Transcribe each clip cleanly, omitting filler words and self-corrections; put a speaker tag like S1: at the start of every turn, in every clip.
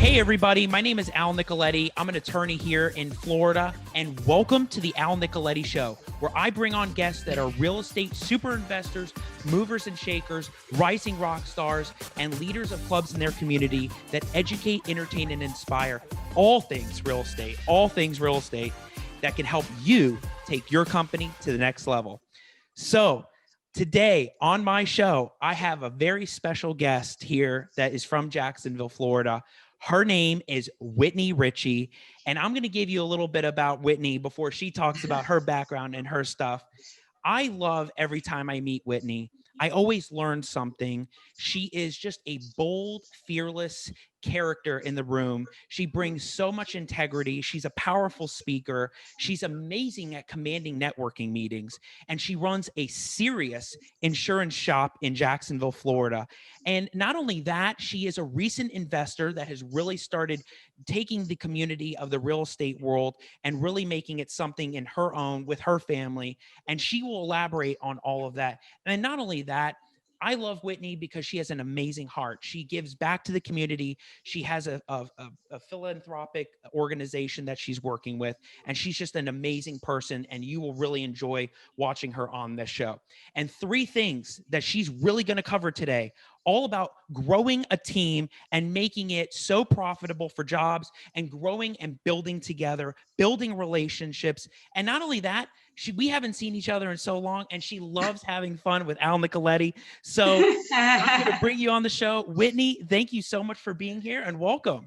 S1: Hey everybody, my name is Al Nicoletti. I'm an attorney here in Florida, and welcome to the Al Nicoletti Show, where I bring on guests that are real estate super investors, movers and shakers, rising rock stars, and leaders of clubs in their community that educate, entertain, and inspire all things real estate that can help you take your company to the next level. So today on my show, I have a very special guest here that is from Jacksonville, Florida. Her name is Whitney Ricci, and I'm going to give you a little bit about Whitney before she talks about her background and her stuff. I love every time I meet Whitney. I always learn something. She is just a bold, fearless character in the room. She brings so much integrity. She's a powerful speaker. She's amazing at commanding networking meetings. And she runs a serious insurance shop in Jacksonville, Florida. And not only that, she is a recent investor that has really started taking the community of the real estate world and really making it something in her own with her family. And she will elaborate on all of that. And not only that, I love Whitney because she has an amazing heart. She gives back to the community. She has a philanthropic organization that she's working with, and she's just an amazing person, and you will really enjoy watching her on this show. And three things that she's really going to cover today, all about growing a team and making it so profitable for jobs and growing and building together, building relationships. And not only that, we haven't seen each other in so long, and she loves having fun with Al Nicoletti. So I'm going to bring you on the show. Whitney, thank you so much for being here and welcome.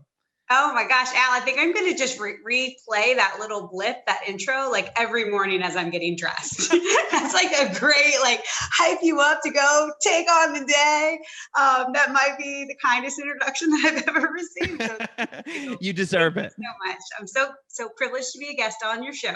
S2: Oh my gosh, Al, I think I'm going to just replay that little blip, that intro, like every morning as I'm getting dressed. That's like a great, like, hype you up to go take on the day. That might be the kindest introduction that I've ever received. So,
S1: you deserve it.
S2: So much. I'm so privileged to be a guest on your show.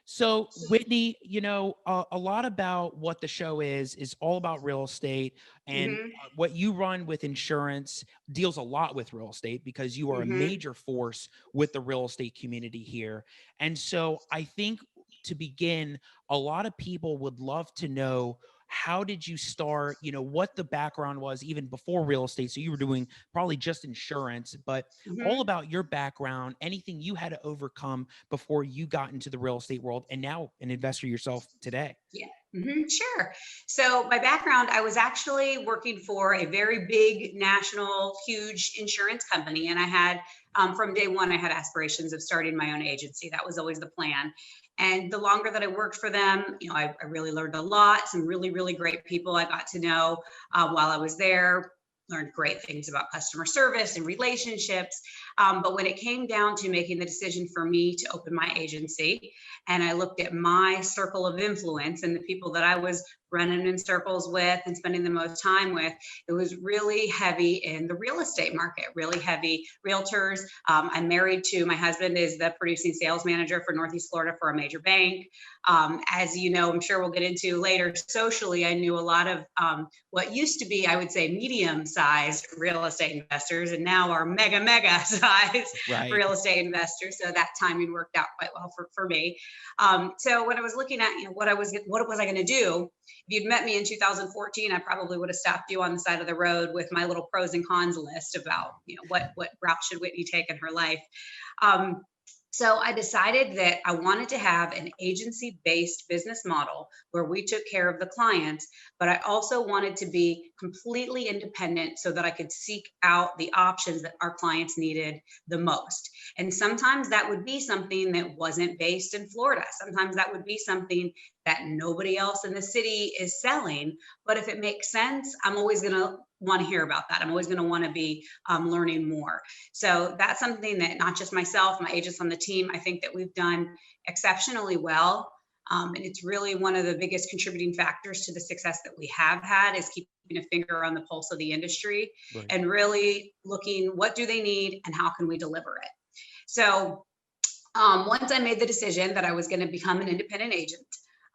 S1: So Whitney, you know, a lot about what the show is all about real estate, and what you run with insurance deals a lot with real estate because you are a major force with the real estate community here. And so I think to begin, a lot of people would love to know, how did you start, you know, what the background was even before real estate? So you were doing probably just insurance, but all about your background, anything you had to overcome before you got into the real estate world and now an investor yourself today.
S2: Yeah. Sure. So my background, I was actually working for a very big national, huge insurance company. And I had, from day one, I had aspirations of starting my own agency. That was always the plan. And the longer that I worked for them, you know, I really learned a lot, some really, really great people I got to know while I was there. Learned great things about customer service and relationships. But when it came down to making the decision for me to open my agency, and I looked at my circle of influence and the people that I was running in circles with and spending the most time with, it was really heavy in the real estate market, really heavy realtors. I'm married to, my husband is the producing sales manager for Northeast Florida for a major bank. As you know, I'm sure we'll get into later, socially, I knew a lot of what used to be, I would say, medium-sized real estate investors, and now are mega size real estate investors. So that timing worked out quite well for me. So when I was looking at, you know, what was I going to do? If you'd met me in 2014, I probably would have stopped you on the side of the road with my little pros and cons list about, you know, what route should Whitney take in her life. So I decided that I wanted to have an agency-based business model where we took care of the clients, but I also wanted to be completely independent so that I could seek out the options that our clients needed the most. And sometimes that would be something that wasn't based in Florida. Sometimes that would be something that nobody else in the city is selling. But if it makes sense, I'm always going to want to hear about that. I'm always going to want to be learning more. So that's something that not just myself, my agents on the team, I think that we've done exceptionally well. And it's really one of the biggest contributing factors to the success that we have had, is keeping a finger on the pulse of the industry and really looking, what do they need and how can we deliver it? So once I made the decision that I was going to become an independent agent,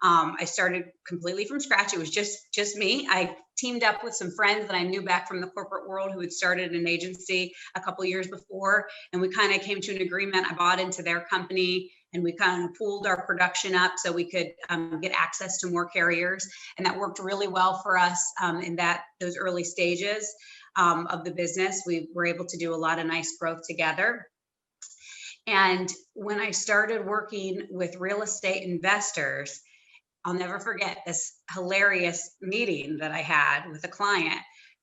S2: I started completely from scratch. It was just me. I teamed up with some friends that I knew back from the corporate world who had started an agency a couple of years before, and we kind of came to an agreement. I bought into their company, and we kind of pooled our production up so we could get access to more carriers, and that worked really well for us in those early stages. of the business. We were able to do a lot of nice growth together. And when I started working with real estate investors, I'll never forget this hilarious meeting that I had with a client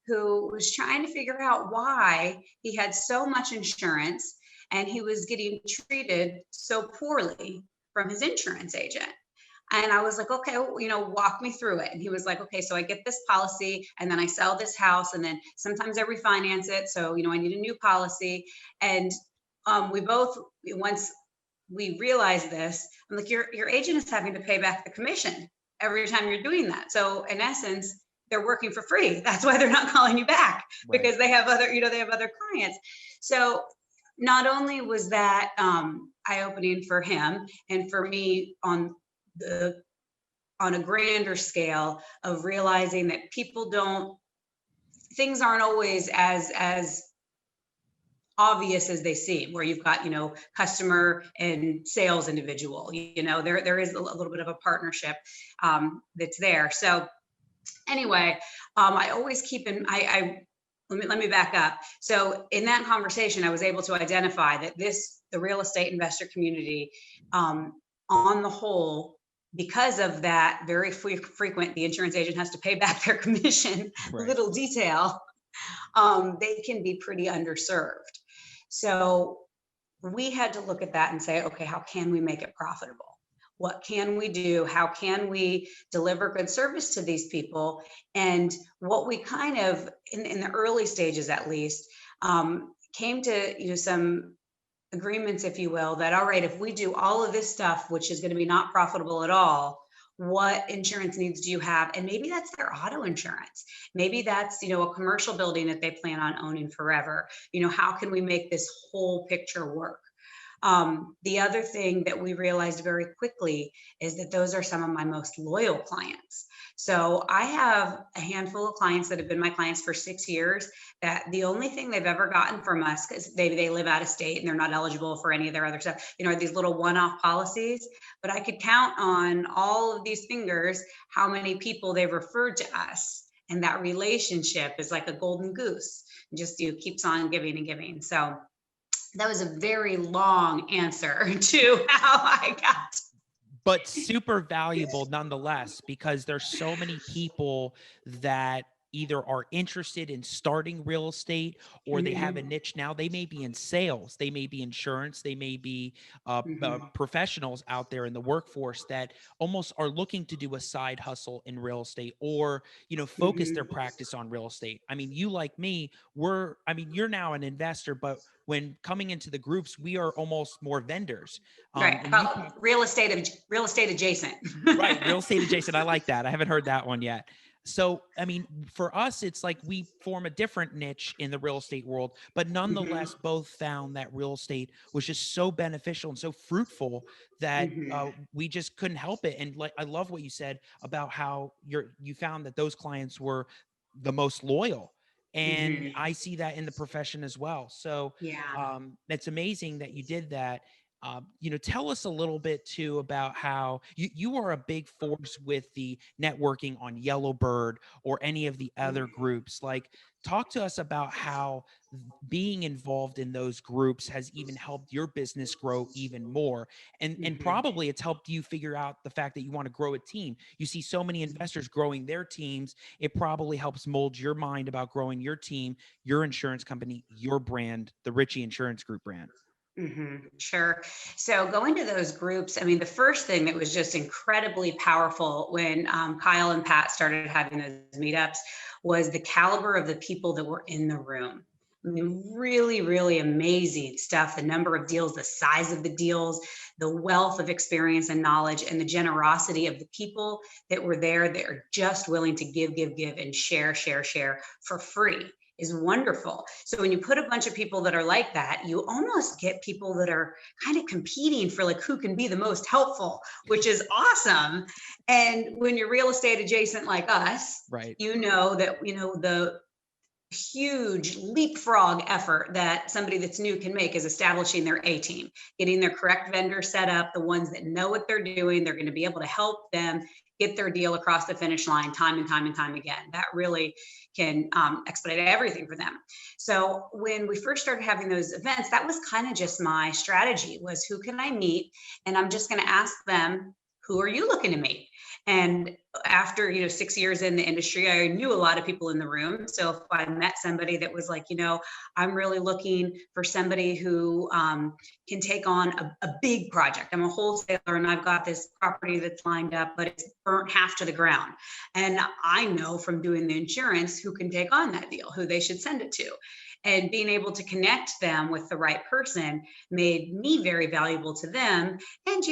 S2: who was trying to figure out why he had so much insurance and he was getting treated so poorly from his insurance agent. And I was like, okay, walk me through it. And he was like, okay, so I get this policy and then I sell this house and then sometimes I refinance it. So, I need a new policy. And we both, once we realized this, I'm like, your agent is having to pay back the commission every time you're doing that. So in essence, they're working for free. That's why they're not calling you back,
S1: Right.
S2: because they have other clients. So not only was that eye-opening for him and for me on a grander scale of realizing that things aren't always as obvious as they seem, where you've got, customer and sales individual, there is a little bit of a partnership that's there. So anyway, I always keep let me back up. So in that conversation, I was able to identify that the real estate investor community, on the whole, because of that very frequent, the insurance agent has to pay back their commission,
S1: Right.
S2: little detail, they can be pretty underserved. So we had to look at that and say, okay, how can we make it profitable? What can we do? How can we deliver good service to these people? And what we kind of, in the early stages at least, came to some agreements, if you will, that, all right, if we do all of this stuff, which is going to be not profitable at all, what insurance needs do you have? And maybe that's their auto insurance. Maybe that's, a commercial building that they plan on owning forever. How can we make this whole picture work? The other thing that we realized very quickly is that those are some of my most loyal clients. So I have a handful of clients that have been my clients for 6 years, that the only thing they've ever gotten from us, because they live out of state and they're not eligible for any of their other stuff, these little one-off policies, but I could count on all of these fingers how many people they've referred to us. And that relationship is like a golden goose, just keeps on giving and giving. So that was a very long answer to how I got.
S1: But super valuable nonetheless, because there's so many people that either are interested in starting real estate or they have a niche now. They may be in sales, they may be insurance, they may be professionals out there in the workforce that almost are looking to do a side hustle in real estate or, focus their practice on real estate. I mean, you like me, you're now an investor, but when coming into the groups, we are almost more vendors.
S2: Right. About real estate adjacent.
S1: Right. Real estate adjacent. I like that. I haven't heard that one yet. So, for us, it's like we form a different niche in the real estate world, but nonetheless, both found that real estate was just so beneficial and so fruitful that we just couldn't help it. And I love what you said about how you found that those clients were the most loyal. And I see that in the profession as well. So
S2: yeah.
S1: It's amazing that you did that. Tell us a little bit too about how you are a big force with the networking on Yellowbird or any of the other groups. Like, talk to us about how being involved in those groups has even helped your business grow even more. And probably it's helped you figure out the fact that you want to grow a team. You see so many investors growing their teams. It probably helps mold your mind about growing your team, your insurance company, your brand, the Ricci Insurance Group brand.
S2: Sure. So going to those groups, the first thing that was just incredibly powerful when Kyle and Pat started having those meetups was the caliber of the people that were in the room. Really, really amazing stuff. The number of deals, the size of the deals, the wealth of experience and knowledge, and the generosity of the people that were there that are just willing to give, and share for free is wonderful. So when you put a bunch of people that are like that, you almost get people that are kind of competing for like who can be the most helpful, which is awesome. And when you're real estate adjacent like us,
S1: right,
S2: that, the huge leapfrog effort that somebody that's new can make is establishing their A team, getting their correct vendor set up, the ones that know what they're doing. They're going to be able to help them get their deal across the finish line time and time and time again. That really can expedite everything for them. So when we first started having those events, that was kind of just my strategy, was who can I meet? And I'm just going to ask them, who are you looking to meet? And after, 6 years in the industry, I knew a lot of people in the room. So if I met somebody that was like, I'm really looking for somebody who can take on a big project. I'm a wholesaler and I've got this property that's lined up, but it's burnt half to the ground. And I know from doing the insurance who can take on that deal, who they should send it to. And being able to connect them with the right person made me very valuable to them. And,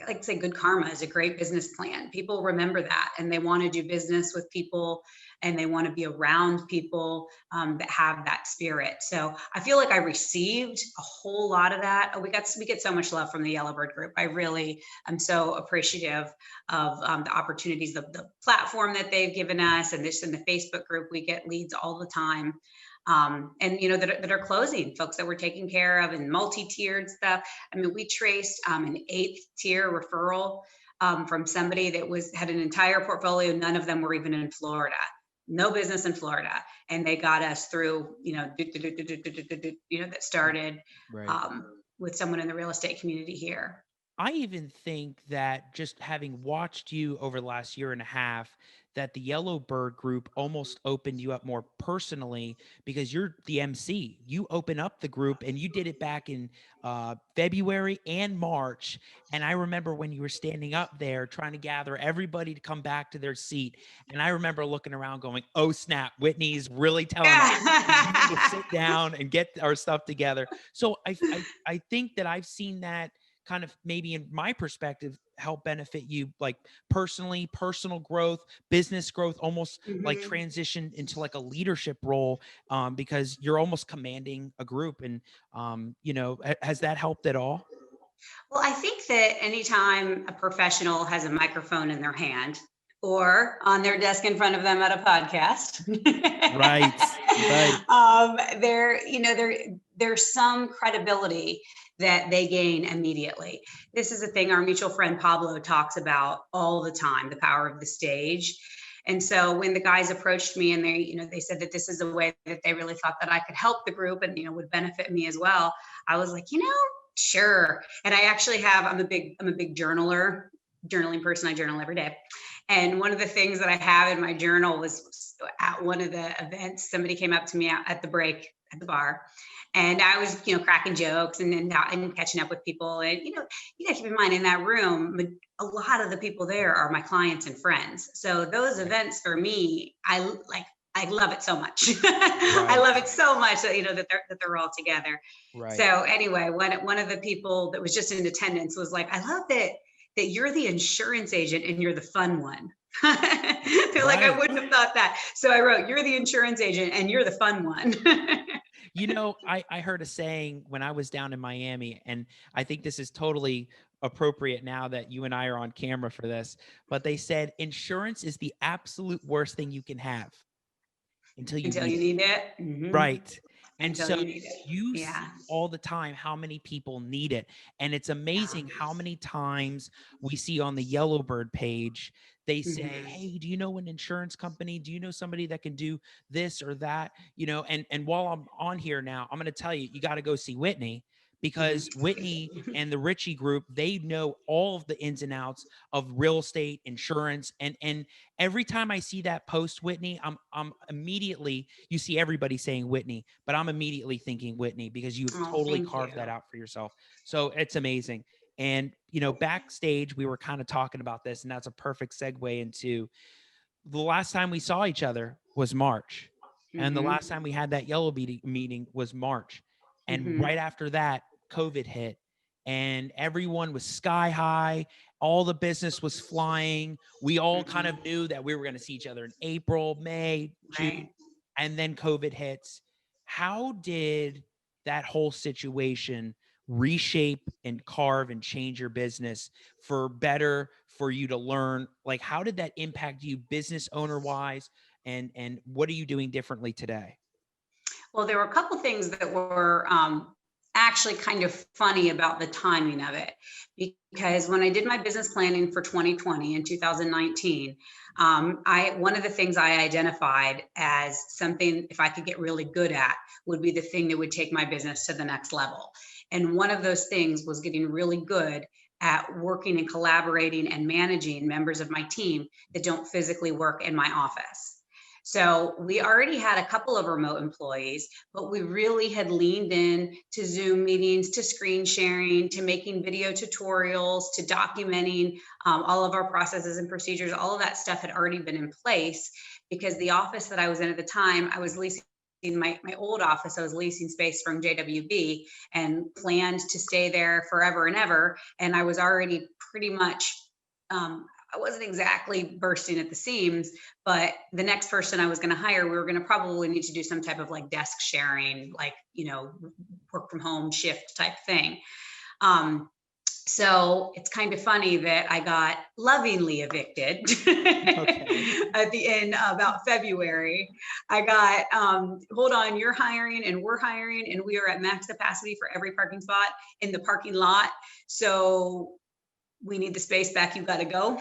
S2: like I say, good karma is a great business plan. People remember that, and they want to do business with people, and they want to be around people that have that spirit. So I feel like I received a whole lot of that. We get so much love from the Yellowbird group. I'm so appreciative of the opportunities, the platform that they've given us, and this in the Facebook group, we get leads all the time. And that are closing, folks that we're taking care of, and multi-tiered stuff. I mean, we traced an 8th tier referral from somebody that had an entire portfolio. None of them were even in Florida, no business in Florida, and they got us through, that started
S1: Right.
S2: with someone in the real estate community here.
S1: I even think that just having watched you over the last year and a half, that the Yellowbird group almost opened you up more personally, because you're the MC. You open up the group, and you did it back in February and March. And I remember when you were standing up there trying to gather everybody to come back to their seat. And I remember looking around going, oh, snap, Whitney's really telling us we need to sit down and get our stuff together. So I think that I've seen that kind of, maybe in my perspective, help benefit you, like personally, personal growth, business growth, almost like
S2: Mhm.
S1: transition into like a leadership role, because you're almost commanding a group. And has that helped at all?
S2: Well, I think that anytime a professional has a microphone in their hand or on their desk in front of them at a podcast,
S1: Right, right.
S2: there's some credibility that they gain immediately. This is a thing our mutual friend Pablo talks about all the time, the power of the stage. And so when the guys approached me and they said that this is a way that they really thought that I could help the group and, would benefit me as well, I was like, sure. And I actually I'm a big journaling person. I journal every day. And one of the things that I have in my journal was at one of the events, somebody came up to me at the break at the bar, and I was, cracking jokes and catching up with people. And, you got to keep in mind, in that room, a lot of the people there are my clients and friends. So those events for me, I love it so much. I love it so much that, that they're all together.
S1: Right.
S2: So anyway, one of the people that was just in attendance was like, I love that you're the insurance agent and you're the fun one. They're like, I wouldn't have thought that. So I wrote, you're the insurance agent and you're the fun one.
S1: I heard a saying when I was down in Miami, and I think this is totally appropriate now that you and I are on camera for this, but they said insurance is the absolute worst thing you can have until you
S2: Until
S1: need
S2: you
S1: it.
S2: need it. Mm-hmm.
S1: Right. And
S2: Until
S1: so
S2: you need it.
S1: you see
S2: Yeah.
S1: all the time how many people need it. And it's amazing how many times we see on the Yellowbird page, they say,
S2: Mm-hmm.
S1: hey, do you know an insurance company? Do you know somebody that can do this or that? And while I'm on here now, I'm going to tell you, you got to go see Whitney, because Whitney
S2: Mm-hmm.
S1: and the Ricci group, they know all of the ins and outs of real estate, insurance. And every time I see that post, Whitney, I'm immediately, you see everybody saying Whitney, but I'm immediately thinking Whitney, because you've
S2: Oh,
S1: totally
S2: thank you.
S1: carved that out for yourself. So it's amazing. And, backstage, we were kind of talking about this, and that's a perfect segue into the last time we saw each other was March. And the
S2: Mm-hmm.
S1: last time we had that yellow meeting was March. And
S2: Mm-hmm.
S1: right after that, COVID hit, and everyone was sky high. All the business was flying. We all kind of knew that we were going to see each other in April, May, June,
S2: Right.
S1: and then COVID hits. How did that whole situation reshape and carve and change your business for better, for you to learn? Like, how did that impact you business owner wise? And what are you doing differently today?
S2: Well, there were a couple things that were actually kind of funny about the timing of it, because when I did my business planning for 2020 and 2019, one of the things I identified as something, if I could get really good at, would be the thing that would take my business to the next level. And one of those things was getting really good at working and collaborating and managing members of my team that don't physically work in my office. So we already had a couple of remote employees, but we really had leaned in to Zoom meetings, to screen sharing, to making video tutorials, to documenting all of our processes and procedures. All of that stuff had already been in place, because the office that I was in at the time, I was leasing my old office. I was leasing space from JWB and planned to stay there forever and ever. And I was already pretty much, I wasn't exactly bursting at the seams, but the next person I was going to hire, we were going to probably need to do some type of like desk sharing, like, work from home shift type thing. So it's kind of funny that I got lovingly evicted at the end about February. I got, hold on, you're hiring and we're hiring, and we are at max capacity for every parking spot in the parking lot. So we need the space back. You got to go.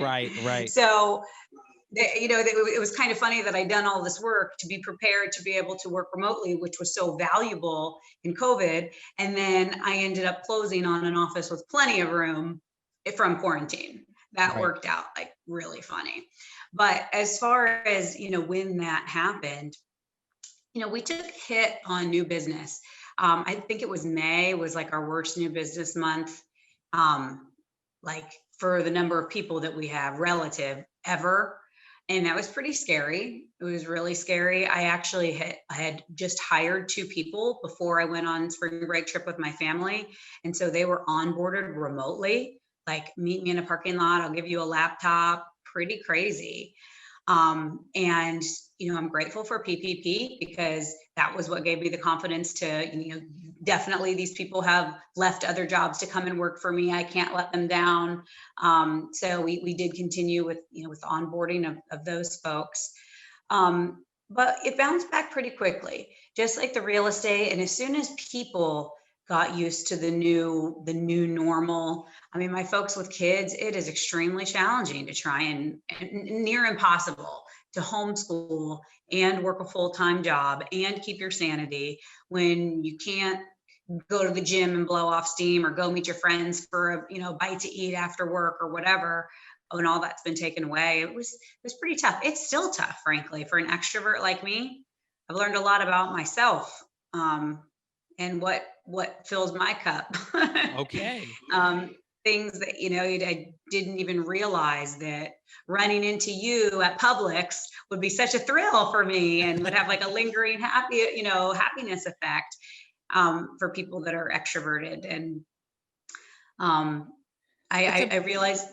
S1: Right.
S2: So it was kind of funny that I'd done all this work to be prepared to be able to work remotely, which was so valuable in COVID. And then I ended up closing on an office with plenty of room from quarantine. That worked out like really funny. But as far as, when that happened, we took a hit on new business. I think it was May was like our worst new business month. Like for the number of people that we have relative ever. And that was pretty scary. It was really scary. I had just hired 2 people before I went on spring break trip with my family. And so they were onboarded remotely, like meet me in a parking lot. I'll give you a laptop, pretty crazy. And, I'm grateful for PPP, because that was what gave me the confidence to, definitely these people have left other jobs to come and work for me. I can't let them down. So we did continue with, with onboarding of those folks. But it bounced back pretty quickly, just like the real estate. And as soon as people got used to the new normal, I mean, my folks with kids, it is extremely challenging to try and near impossible to homeschool and work a full-time job and keep your sanity when you can't go to the gym and blow off steam, or go meet your friends for a bite to eat after work or whatever. And all that's been taken away. It was pretty tough. It's still tough, frankly, for an extrovert like me. I've learned a lot about myself, and what fills my cup.
S1: Okay.
S2: Things that I didn't even realize that running into you at Publix would be such a thrill for me, and would have like a lingering happiness effect for people that are extroverted. And I realized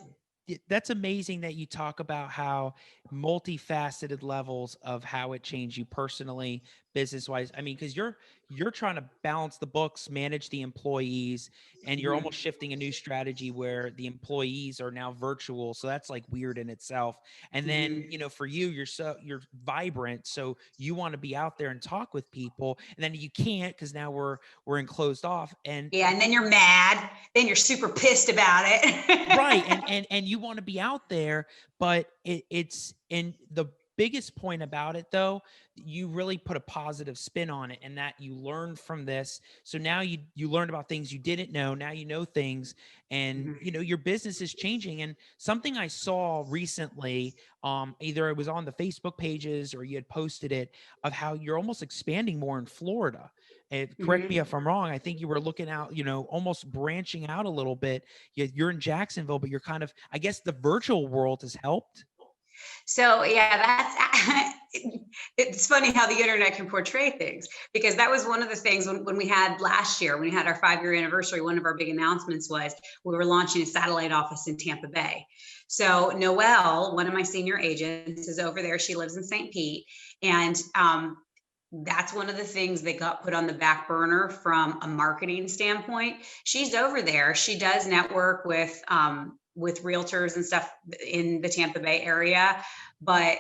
S1: That's amazing that you talk about how multifaceted levels of how it changed you personally, business wise. I mean, because you're trying to balance the books, manage the employees, and you're almost shifting a new strategy where the employees are now virtual. So that's like weird in itself. And then, for you, you're vibrant. So you want to be out there and talk with people, and then you can't, because now we're enclosed off. And
S2: yeah, and then you're mad, then you're super pissed about it.
S1: right. And you want to be out there, but it's and the biggest point about it, though, you really put a positive spin on it, and that you learned from this. So now you learned about things you didn't know. Now you know things, and your business is changing. And something I saw recently, either it was on the Facebook pages or you had posted it, of how you're almost expanding more in Florida. And correct me if I'm wrong. I think you were looking out, almost branching out a little bit. You're in Jacksonville, but you're kind of, I guess the virtual world has helped.
S2: So yeah, it's funny how the internet can portray things, because that was one of the things when we had last year, when we had our 5-year anniversary, one of our big announcements was we were launching a satellite office in Tampa Bay. So Noelle, one of my senior agents, is over there. She lives in St. Pete. And that's one of the things that got put on the back burner from a marketing standpoint. She's over there. She does network with with realtors and stuff in the Tampa Bay area. But,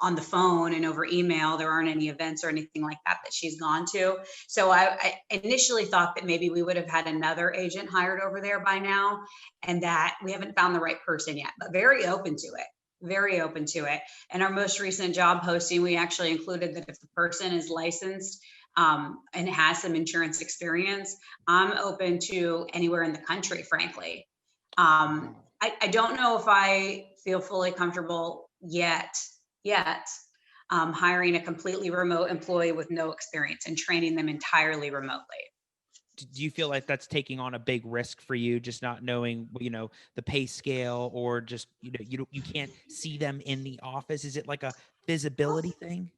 S2: on the phone and over email, there aren't any events or anything like that she's gone to. So I initially thought that maybe we would have had another agent hired over there by now, and that we haven't found the right person yet, but very open to it. Very open to it. And our most recent job posting, we actually included that if the person is licensed and has some insurance experience, I'm open to anywhere in the country, frankly. I don't know if I feel fully comfortable yet, hiring a completely remote employee with no experience and training them entirely remotely.
S1: Do you feel like that's taking on a big risk for you, just not knowing, the pay scale, or just, you can't see them in the office? Is it like a visibility thing?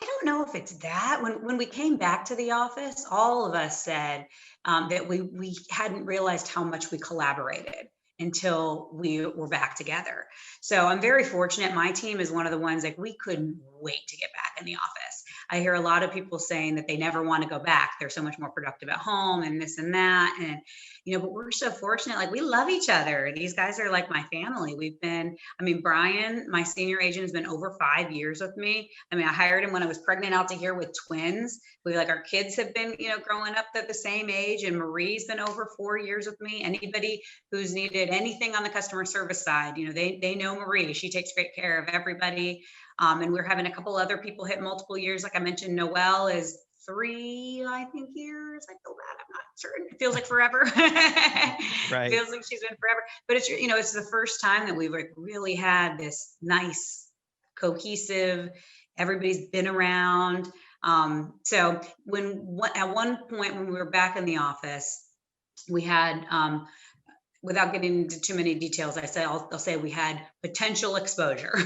S2: I don't know if it's that. When we came back to the office, all of us said that we hadn't realized how much we collaborated until we were back together. So I'm very fortunate. My team is one of the ones, like, we couldn't wait to get back in the office. I hear a lot of people saying that they never want to go back. They're so much more productive at home and this and that. And, but we're so fortunate. Like, we love each other. These guys are like my family. Brian, my senior agent, has been over 5 years with me. I hired him when I was pregnant out to here with twins. Our kids have been, growing up at the same age, and Marie's been over 4 years with me. Anybody who's needed anything on the customer service side, they know Marie. She takes great care of everybody. And we're having a couple other people hit multiple years. Like I mentioned, Noelle is 3, I think, years. I feel bad. I'm not certain. It feels like forever.
S1: Right.
S2: Feels like she's been forever. But it's, it's the first time that we've really had this nice, cohesive, everybody's been around. So at one point when we were back in the office, we had, without getting into too many details, I'll say we had potential exposure,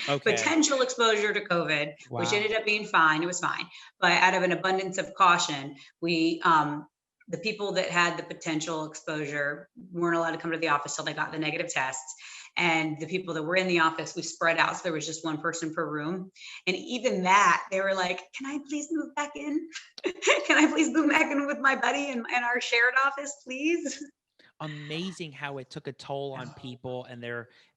S2: potential exposure to COVID, which ended up being fine. It was fine. But out of an abundance of caution, the people that had the potential exposure weren't allowed to come to the office till they got the negative tests. And the people that were in the office, we spread out. So there was just one person per room. And even that, they were like, can I please move back in? Can I please move back in with my buddy in our shared office, please?
S1: Amazing how it took a toll on people, and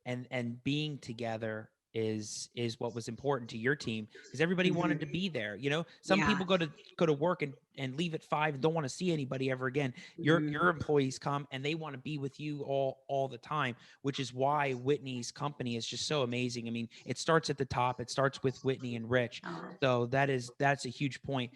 S1: and being together is what was important to your team, because everybody wanted to be there. Some people go to work and leave at 5 and don't want to see anybody ever again. Your employees come and they want to be with you all the time, which is why Whitney's company is just so amazing. It starts at the top. It starts with Whitney and Rich. So that's a huge point.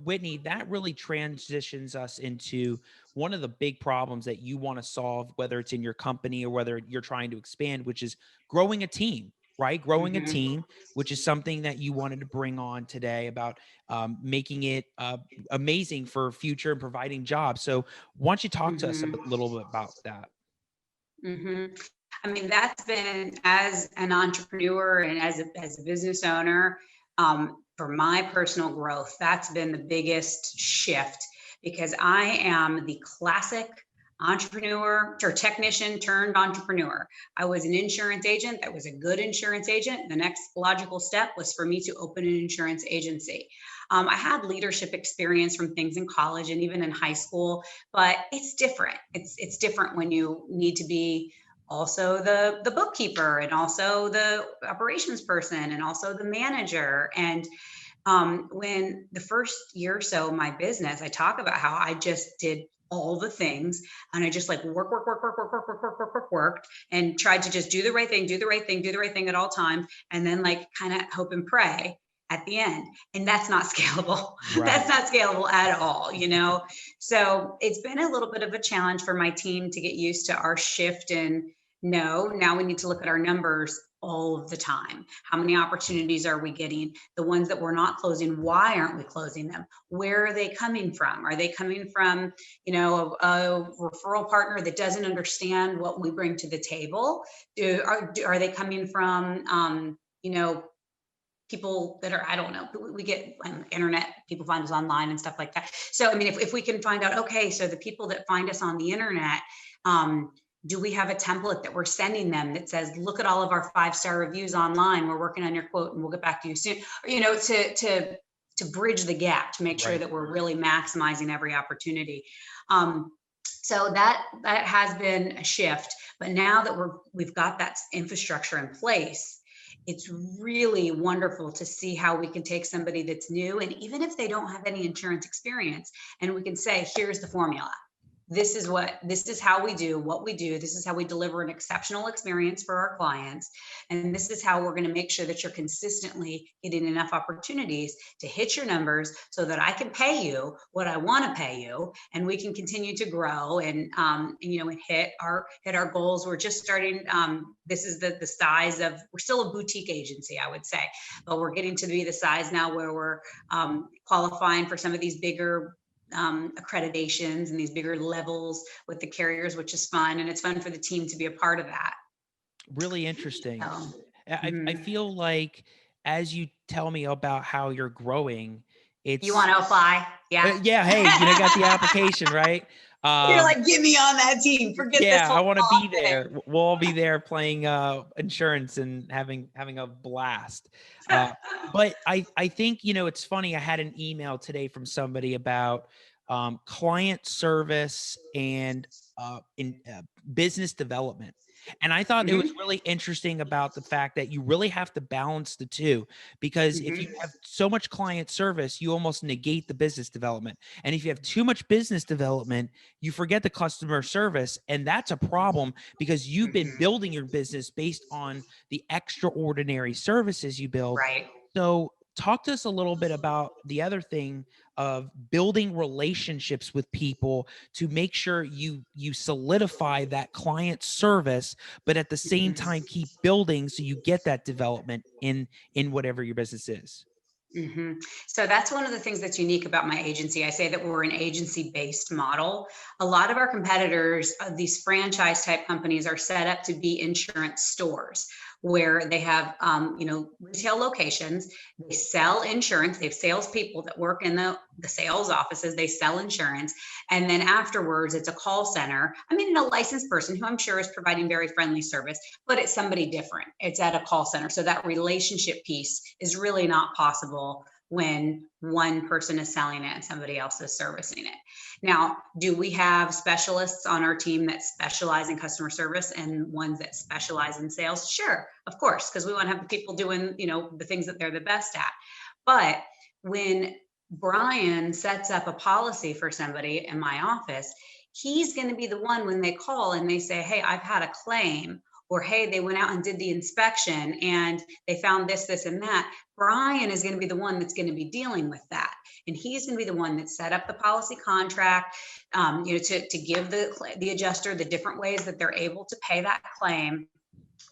S1: Whitney, that really transitions us into one of the big problems that you want to solve, whether it's in your company or whether you're trying to expand, which is growing a team, right? Growing a team, which is something that you wanted to bring on today about making it amazing for future and providing jobs. So why don't you talk to us a little bit about that?
S2: That's been, as an entrepreneur and as a business owner, for my personal growth, that's been the biggest shift, because I am the classic entrepreneur or technician turned entrepreneur. I was an insurance agent that was a good insurance agent. The next logical step was for me to open an insurance agency. I had leadership experience from things in college and even in high school, but it's different. It's different when you need to be also the bookkeeper, and also the operations person, and also the manager. And when the first year or so of my business, I talk about how I just did all the things, and I just worked and tried to just do the right thing at all times, and then kind of hope and pray at the end. And that's not scalable. Right. That's not scalable at all, So it's been a little bit of a challenge for my team to get used to our shift. And now we need to look at our numbers all of the time. How many opportunities are we getting? The ones that we're not closing, why aren't we closing them? Where are they coming from? Are they coming from, a referral partner that doesn't understand what we bring to the table? Are they coming from, people that are, I don't know, we get on the internet, people find us online and stuff like that. So, if we can find out, okay, so the people that find us on the internet, do we have a template that we're sending them that says, look at all of our 5-star reviews online. We're working on your quote and we'll get back to you soon. To bridge the gap, to make sure that we're really maximizing every opportunity. So that has been a shift. But now that we've got that infrastructure in place, it's really wonderful to see how we can take somebody that's new, and even if they don't have any insurance experience, and we can say, here's the formula. This is how we do what we do. This is how we deliver an exceptional experience for our clients. And this is how we're going to make sure that you're consistently getting enough opportunities to hit your numbers so that I can pay you what I want to pay you. And we can continue to grow and hit our goals. We're just starting. This is the size of, we're still a boutique agency, I would say, but we're getting to be the size now where we're qualifying for some of these bigger accreditations and these bigger levels with the carriers, which is fun. And it's fun for the team to be a part of that.
S1: Really interesting. I
S2: Mhm.
S1: feel like as you tell me about how you're growing,
S2: You
S1: it's
S2: want to apply? Yeah.
S1: yeah, hey, got the application, right?
S2: You're like, get me on that team. Forget this
S1: Yeah,
S2: whole
S1: I want to
S2: law
S1: be
S2: thing.
S1: there. We'll all be there playing insurance and having a blast. But I think, it's funny. I had an email today from somebody about client service and in business development. And I thought it was
S2: Mhm.
S1: really interesting about the fact that you really have to balance the two, because if you
S2: Mhm.
S1: have so much client service, you almost negate the business development. And if you have too much business development, you forget the customer service. And that's a problem because you've been
S2: Mhm.
S1: building your business based on the extraordinary services you build.
S2: Right.
S1: So talk to us a little bit about the other thing of building relationships with people to make sure you solidify that client service, but at the same time
S2: Mhm.
S1: keep building so you get that development in whatever your business is.
S2: hmm So that's one of the things that's unique about my agency. I say that we're an agency-based model. A lot of our competitors, these franchise type companies, are set up to be insurance stores where they have, retail locations. They sell insurance. They have salespeople that work in the sales offices. They sell insurance, and then afterwards, it's a call center. I mean, a licensed person who I'm sure is providing very friendly service, but it's somebody different. It's at a call center. So that relationship piece is really not possible when one person is selling it and somebody else is servicing it. Now, do we have specialists on our team that specialize in customer service and ones that specialize in sales? Sure, of course, because we want to have the people doing, the things that they're the best at. But when Brian sets up a policy for somebody in my office, he's going to be the one when they call and they say, hey, I've had a claim, or hey, they went out and did the inspection and they found this, this, and that. Brian is going to be the one that's going to be dealing with that. And he's going to be the one that set up the policy contract, to give the adjuster the different ways that they're able to pay that claim.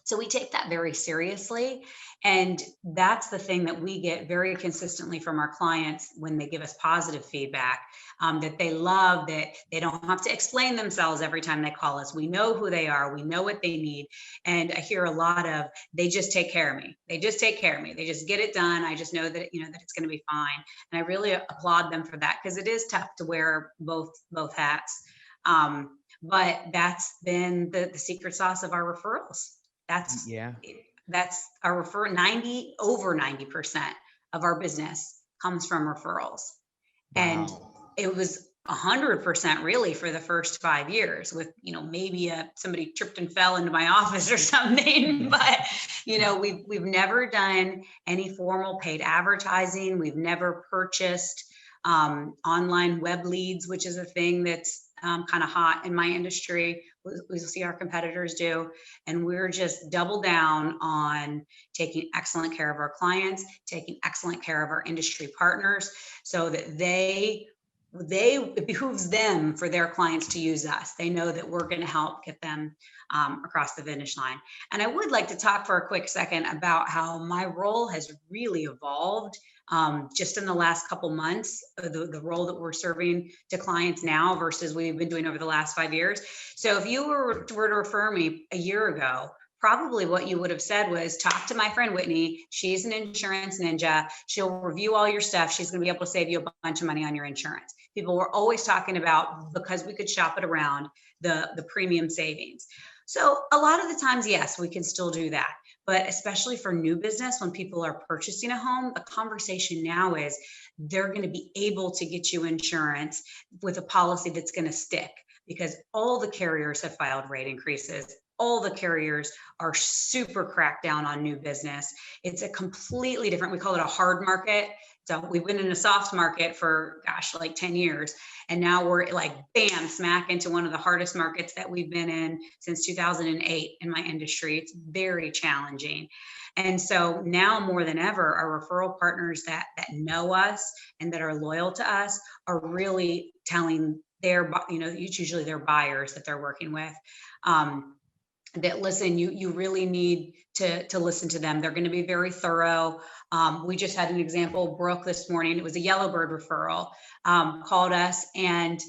S2: So we take that very seriously. And that's the thing that we get very consistently from our clients when they give us positive feedback, that they love, that they don't have to explain themselves every time they call us. We know who they are. We know what they need. And I hear a lot of, they just take care of me. They just take care of me. They just get it done. I just know that, that it's going to be fine. And I really applaud them for that, because it is tough to wear both hats. But that's been the secret sauce of our referrals. That's
S1: Yeah.
S2: that's our over 90% of our business comes from referrals. And
S1: Wow.
S2: it was 100% really for the first 5 years, with, maybe somebody tripped and fell into my office or something. But, we've never done any formal paid advertising. We've never purchased online web leads, which is a thing that's kind of hot in my industry. We see our competitors do, and we're just double down on taking excellent care of our clients, taking excellent care of our industry partners, so that it behooves them for their clients to use us. They know that we're going to help get them across the finish line. And I would like to talk for a quick second about how my role has really evolved just in the last couple months, the role that we're serving to clients now versus we've been doing over the last 5 years. So if you were to refer me a year ago, probably what you would have said was, talk to my friend Whitney. She's an insurance ninja. She'll review all your stuff. She's going to be able to save you a bunch of money on your insurance. People were always talking about, because we could shop it around, the premium savings. So a lot of the times, yes, we can still do that. But especially for new business, when people are purchasing a home, the conversation now is they're going to be able to get you insurance with a policy that's going to stick. because all the carriers have filed rate increases. All the carriers are super cracked down on new business. It's a completely different, we call it a hard market. So we've been in a soft market for, gosh, like 10 years. And now we're like, bam, smack into one of the hardest markets that we've been in since 2008 in my industry. It's very challenging. And so now more than ever, our referral partners that know us and that are loyal to us are really telling their, it's usually their buyers that they're working with, that listen, you really need to listen to them. They're going to be very thorough. We just had an example, Brooke this morning, it was a Yellowbird referral, called us, and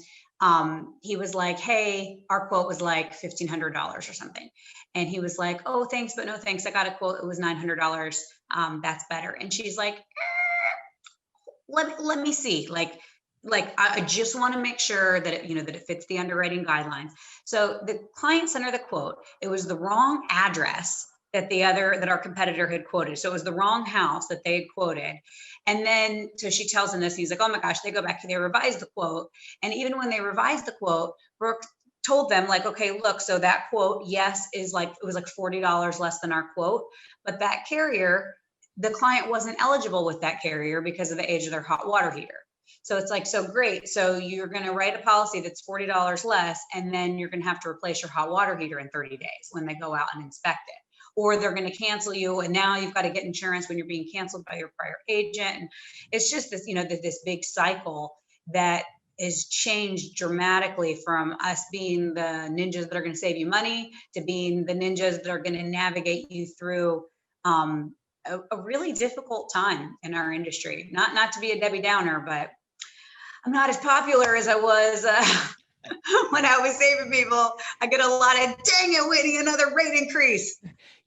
S2: he was like, hey, our quote was like $1,500 or something. And he was like, oh, thanks, but no thanks. I got a quote. It was $900. That's better. And she's like, let me see. Like I just want to make sure that that it fits the underwriting guidelines. So the client sent her the quote. It was the wrong address that our competitor had quoted. So it was the wrong house that they had quoted. And then, so she tells him this, he's like, oh my gosh, they go back, they revise the quote. And even when they revised the quote, Brooke told them like, okay, look, so that quote, yes, it was like $40 less than our quote, but that carrier, the client wasn't eligible with that carrier because of the age of their hot water heater. So it's like, so great. So you're going to write a policy that's $40 less, and then you're going to have to replace your hot water heater in 30 days when they go out and inspect it. Or they're going to cancel you, and now you've got to get insurance when you're being canceled by your prior agent. And it's just this, this big cycle that is changed dramatically from us being the ninjas that are going to save you money to being the ninjas that are going to navigate you through a really difficult time in our industry. Not to be a Debbie Downer, but I'm not as popular as I was when I was saving people. I get a lot of, dang it, Whitney, another rate increase.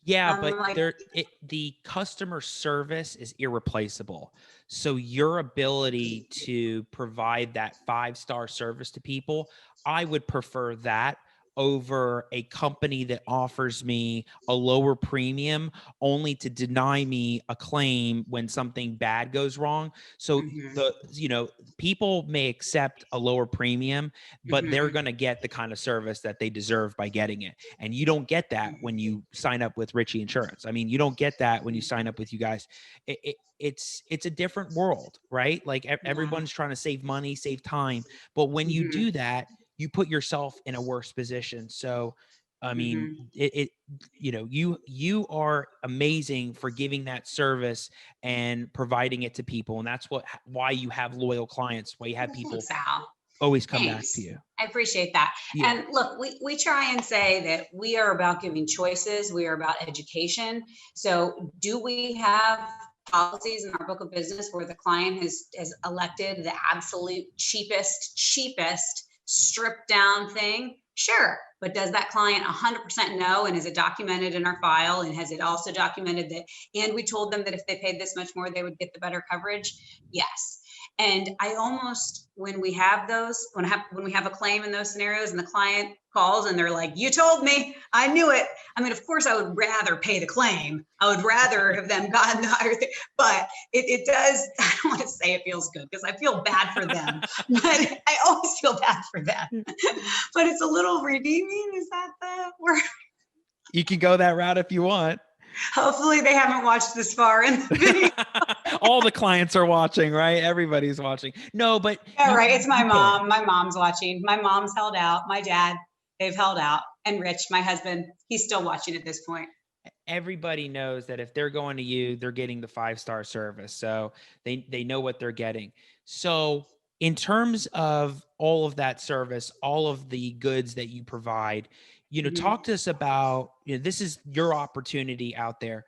S1: Yeah, but like, the customer service is irreplaceable. So your ability to provide that 5-star service to people, I would prefer that over a company that offers me a lower premium only to deny me a claim when something bad goes wrong. So people may accept a lower premium, but they're going to get the kind of service that they deserve by getting it. And you don't get that when you sign up with Ricci Insurance. I mean, you don't get that when you sign up with you guys. It's a different world, right? Like everyone's trying to save money, save time. But when you do that, you put yourself in a worse position. So, I mean, you are amazing for giving that service and providing it to people. And that's why you have loyal clients, why you have people always come back to you.
S2: I appreciate that. Yeah. And look, we try and say that we are about giving choices. We are about education. So do we have policies in our book of business where the client has elected the absolute cheapest, stripped down thing? Sure. But does that client 100% know? And is it documented in our file? And has it also documented that, and we told them that if they paid this much more, they would get the better coverage? Yes. And I almost, when we have when we have a claim in those scenarios and the client calls and they're like, you told me, I knew it. I mean, of course I would rather pay the claim. I would rather have them gotten the higher thing, but it does, I don't want to say it feels good because I feel bad for them, but I always feel bad for them, but it's a little redeeming. Is that the word?
S1: You can go that route if you want.
S2: Hopefully they haven't watched this far in the video.
S1: All the clients are watching, right? Everybody's watching. No, but
S2: yeah, right. It's my mom. My mom's watching. My mom's held out. My dad, they've held out. And Rich, my husband, he's still watching at this point.
S1: Everybody knows that if they're going to you, they're getting the 5-star service. So they know what they're getting. So in terms of all of that service, all of the goods that you provide, talk to us about, this is your opportunity out there.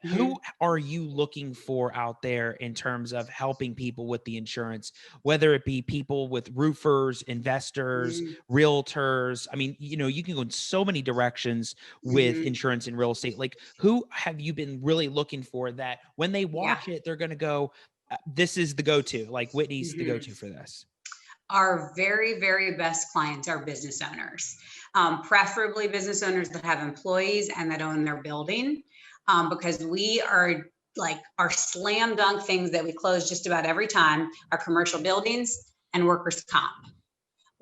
S1: Who are you looking for out there in terms of helping people with the insurance, whether it be people with roofers, investors, realtors? I mean, you can go in so many directions with insurance and real estate. Like, who have you been really looking for that when they watch it, they're going to go, this is the go-to, like Whitney's the go-to for this?
S2: Our very, very best clients are business owners, preferably business owners that have employees and that own their building. Because we are like our slam dunk things that we close just about every time are commercial buildings and workers' comp.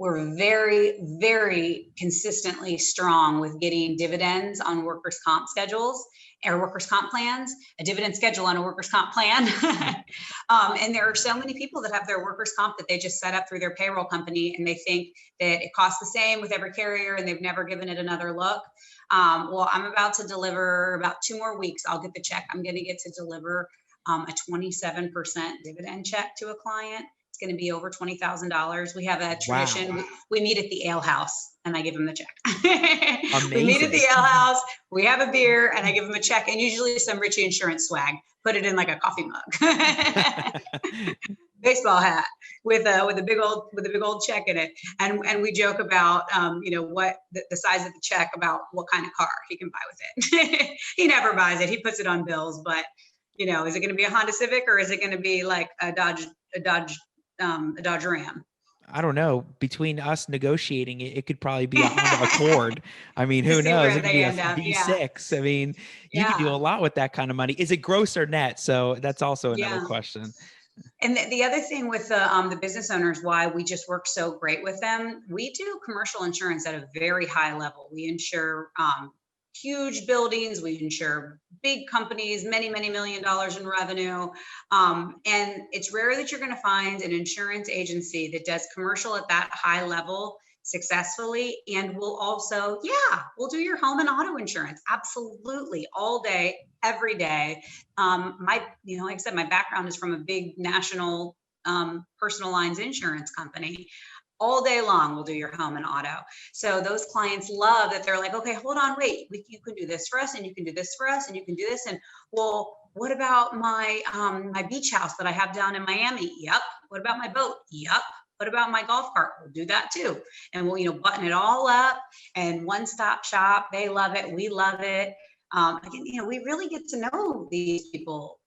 S2: we're very, very consistently strong with getting dividends on workers' comp schedules or workers' comp plans, a dividend schedule on a workers' comp plan. And there are so many people that have their workers' comp that they just set up through their payroll company, and they think that it costs the same with every carrier, and they've never given it another look. Well, I'm about to deliver about 2 more weeks. I'll get the check. I'm going to get to deliver a 27% dividend check to a client. It's going to be over $20,000. We have a tradition.
S1: Wow.
S2: We meet at the ale house, and I give them the check.
S1: Amazing.
S2: We meet at the ale house. We have a beer, and I give them a check, and usually some Ricci Insurance swag. Put it in like a coffee mug, baseball hat with a big old check in it, and we joke about what the size of the check, about what kind of car he can buy with it. He never buys it. He puts it on bills, but is it going to be a Honda Civic, or is it going to be like a Dodge Ram?
S1: I don't know. Between us negotiating it, it could probably be a Honda Accord. I mean, who knows? It could be a V6. I mean, you can do a lot with that kind of money. Is it gross or net? So that's also another question.
S2: And the other thing with the business owners, why we just work so great with them, we do commercial insurance at a very high level. We insure huge buildings. We insure big companies, many, many $1 million in revenue. And it's rare that you're going to find an insurance agency that does commercial at that high level successfully. And we'll also, we'll do your home and auto insurance. Absolutely. All day, every day. Like I said, my background is from a big national personal lines insurance company. All day long, we'll do your home and auto. So those clients love that. They're like, okay, hold on, wait, you can do this for us, and you can do this for us, and you can do this. And well, what about my my beach house that I have down in Miami? Yep. What about my boat? Yep. What about my golf cart? We'll do that too. And we'll, button it all up, and one-stop shop. They love it. We love it. Again, we really get to know these people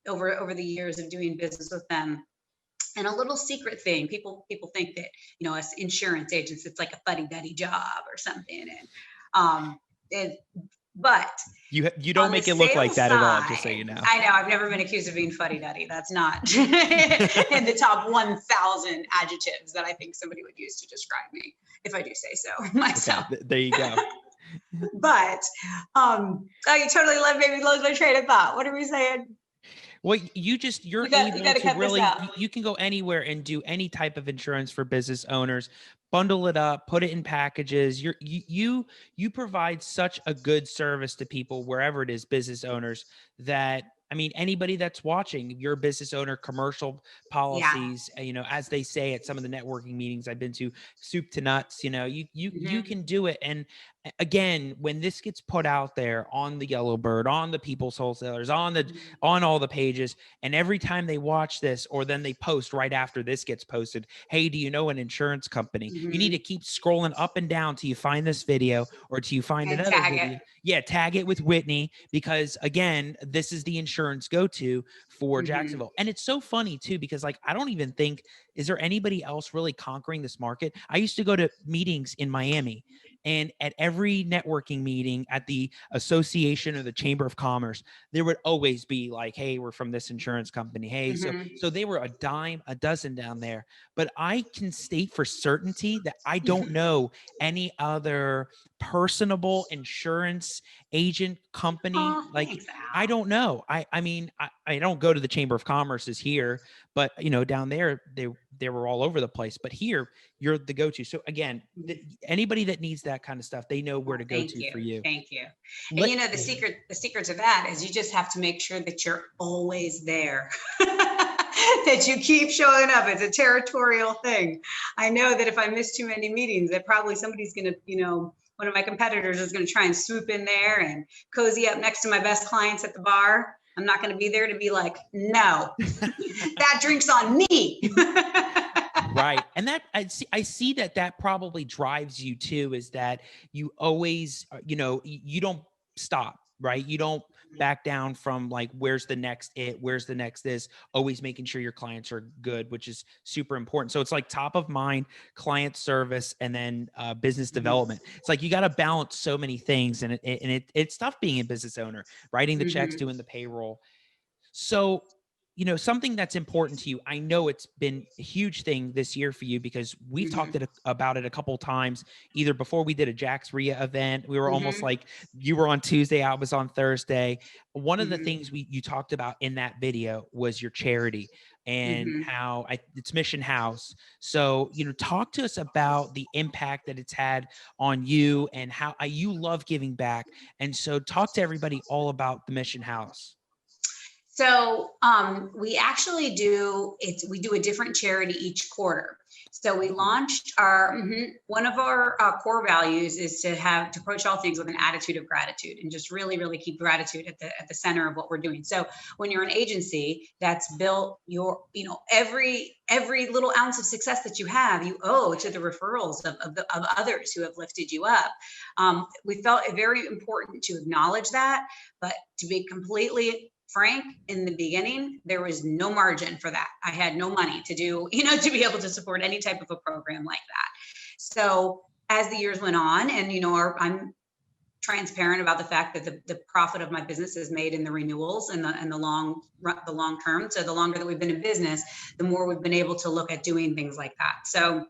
S2: over the years of doing business with them. And a little secret thing, people think that, as insurance agents, it's like a fuddy-duddy job or something. But
S1: you don't make it look like that at all, just so you know.
S2: I know, I've never been accused of being fuddy-duddy. That's not in the top 1,000 adjectives that I think somebody would use to describe me, if I do say so myself.
S1: Okay, there you go.
S2: But you totally lost my train of thought. What are we saying?
S1: Well, you're able to really, you can go anywhere and do any type of insurance for business owners, bundle it up, put it in packages. You provide such a good service to people wherever it is, business owners, that, I mean, anybody that's watching, if you're a business owner, commercial policies, as they say at some of the networking meetings I've been to, soup to nuts, you can do it. And again, when this gets put out there on the Yellowbird, on the People's Wholesalers, on all the pages, and every time they watch this, or then they post right after this gets posted, hey, do you know an insurance company? You need to keep scrolling up and down till you find this video, or till you find another video. Yeah, tag it with Whitney, because again, this is the insurance go-to for Jacksonville. And it's so funny too, because I don't even think, is there anybody else really conquering this market? I used to go to meetings in Miami, and at every networking meeting at the association or the Chamber of Commerce, there would always be like, hey, we're from this insurance company. Hey, so they were a dime a dozen down there. But I can state for certainty that I don't know any other personable insurance agent company. I don't know. I mean, I don't go to the Chamber of Commerce's here, but down there, they were all over the place. But here, you're the go-to. So again, anybody that needs that kind of stuff, they know where to go to for you.
S2: Thank you. And the secret to that is you just have to make sure that you're always there. That you keep showing up. It's a territorial thing. I know that if I miss too many meetings, that probably somebody's going to, one of my competitors is going to try and swoop in there and cozy up next to my best clients at the bar. I'm not going to be there to be like, no, that drink's on me.
S1: Right. And that I see that probably drives you too, is that you always, you don't stop, right? You don't back down from like, where's the next this, always making sure your clients are good, which is super important. So it's like top of mind client service, and then business development. It's like, you got to balance so many things, and it's tough being a business owner, writing the checks, doing the payroll. So something that's important to you. I know it's been a huge thing this year for you because we've talked
S2: Mhm.
S1: about it a couple times, either before we did a Jax Ria event. We were almost
S2: Mhm.
S1: like you were on Tuesday, I was on Thursday. One of the
S2: Mhm.
S1: things you talked about in that video was your charity and
S2: Mhm.
S1: how it's Mission House. So, talk to us about the impact that it's had on you and how you love giving back. And so talk to everybody all about the Mission House.
S2: So we actually we do a different charity each quarter. So we
S1: Oh,
S2: launched one of our core values is to approach all things with an attitude of gratitude and just really, really keep gratitude at the center of what we're doing. So when you're an agency that's built every little ounce of success that you have, you owe to the referrals of others who have lifted you up. We felt it very important to acknowledge that, but to be completely frank, in the beginning, there was no margin for that. I had no money to do, to be able to support any type of a program like that. So as the years went on, and I'm transparent about the fact that the profit of my business is made in the renewals and the long term. So the longer that we've been in business, the more we've been able to look at doing things like that. So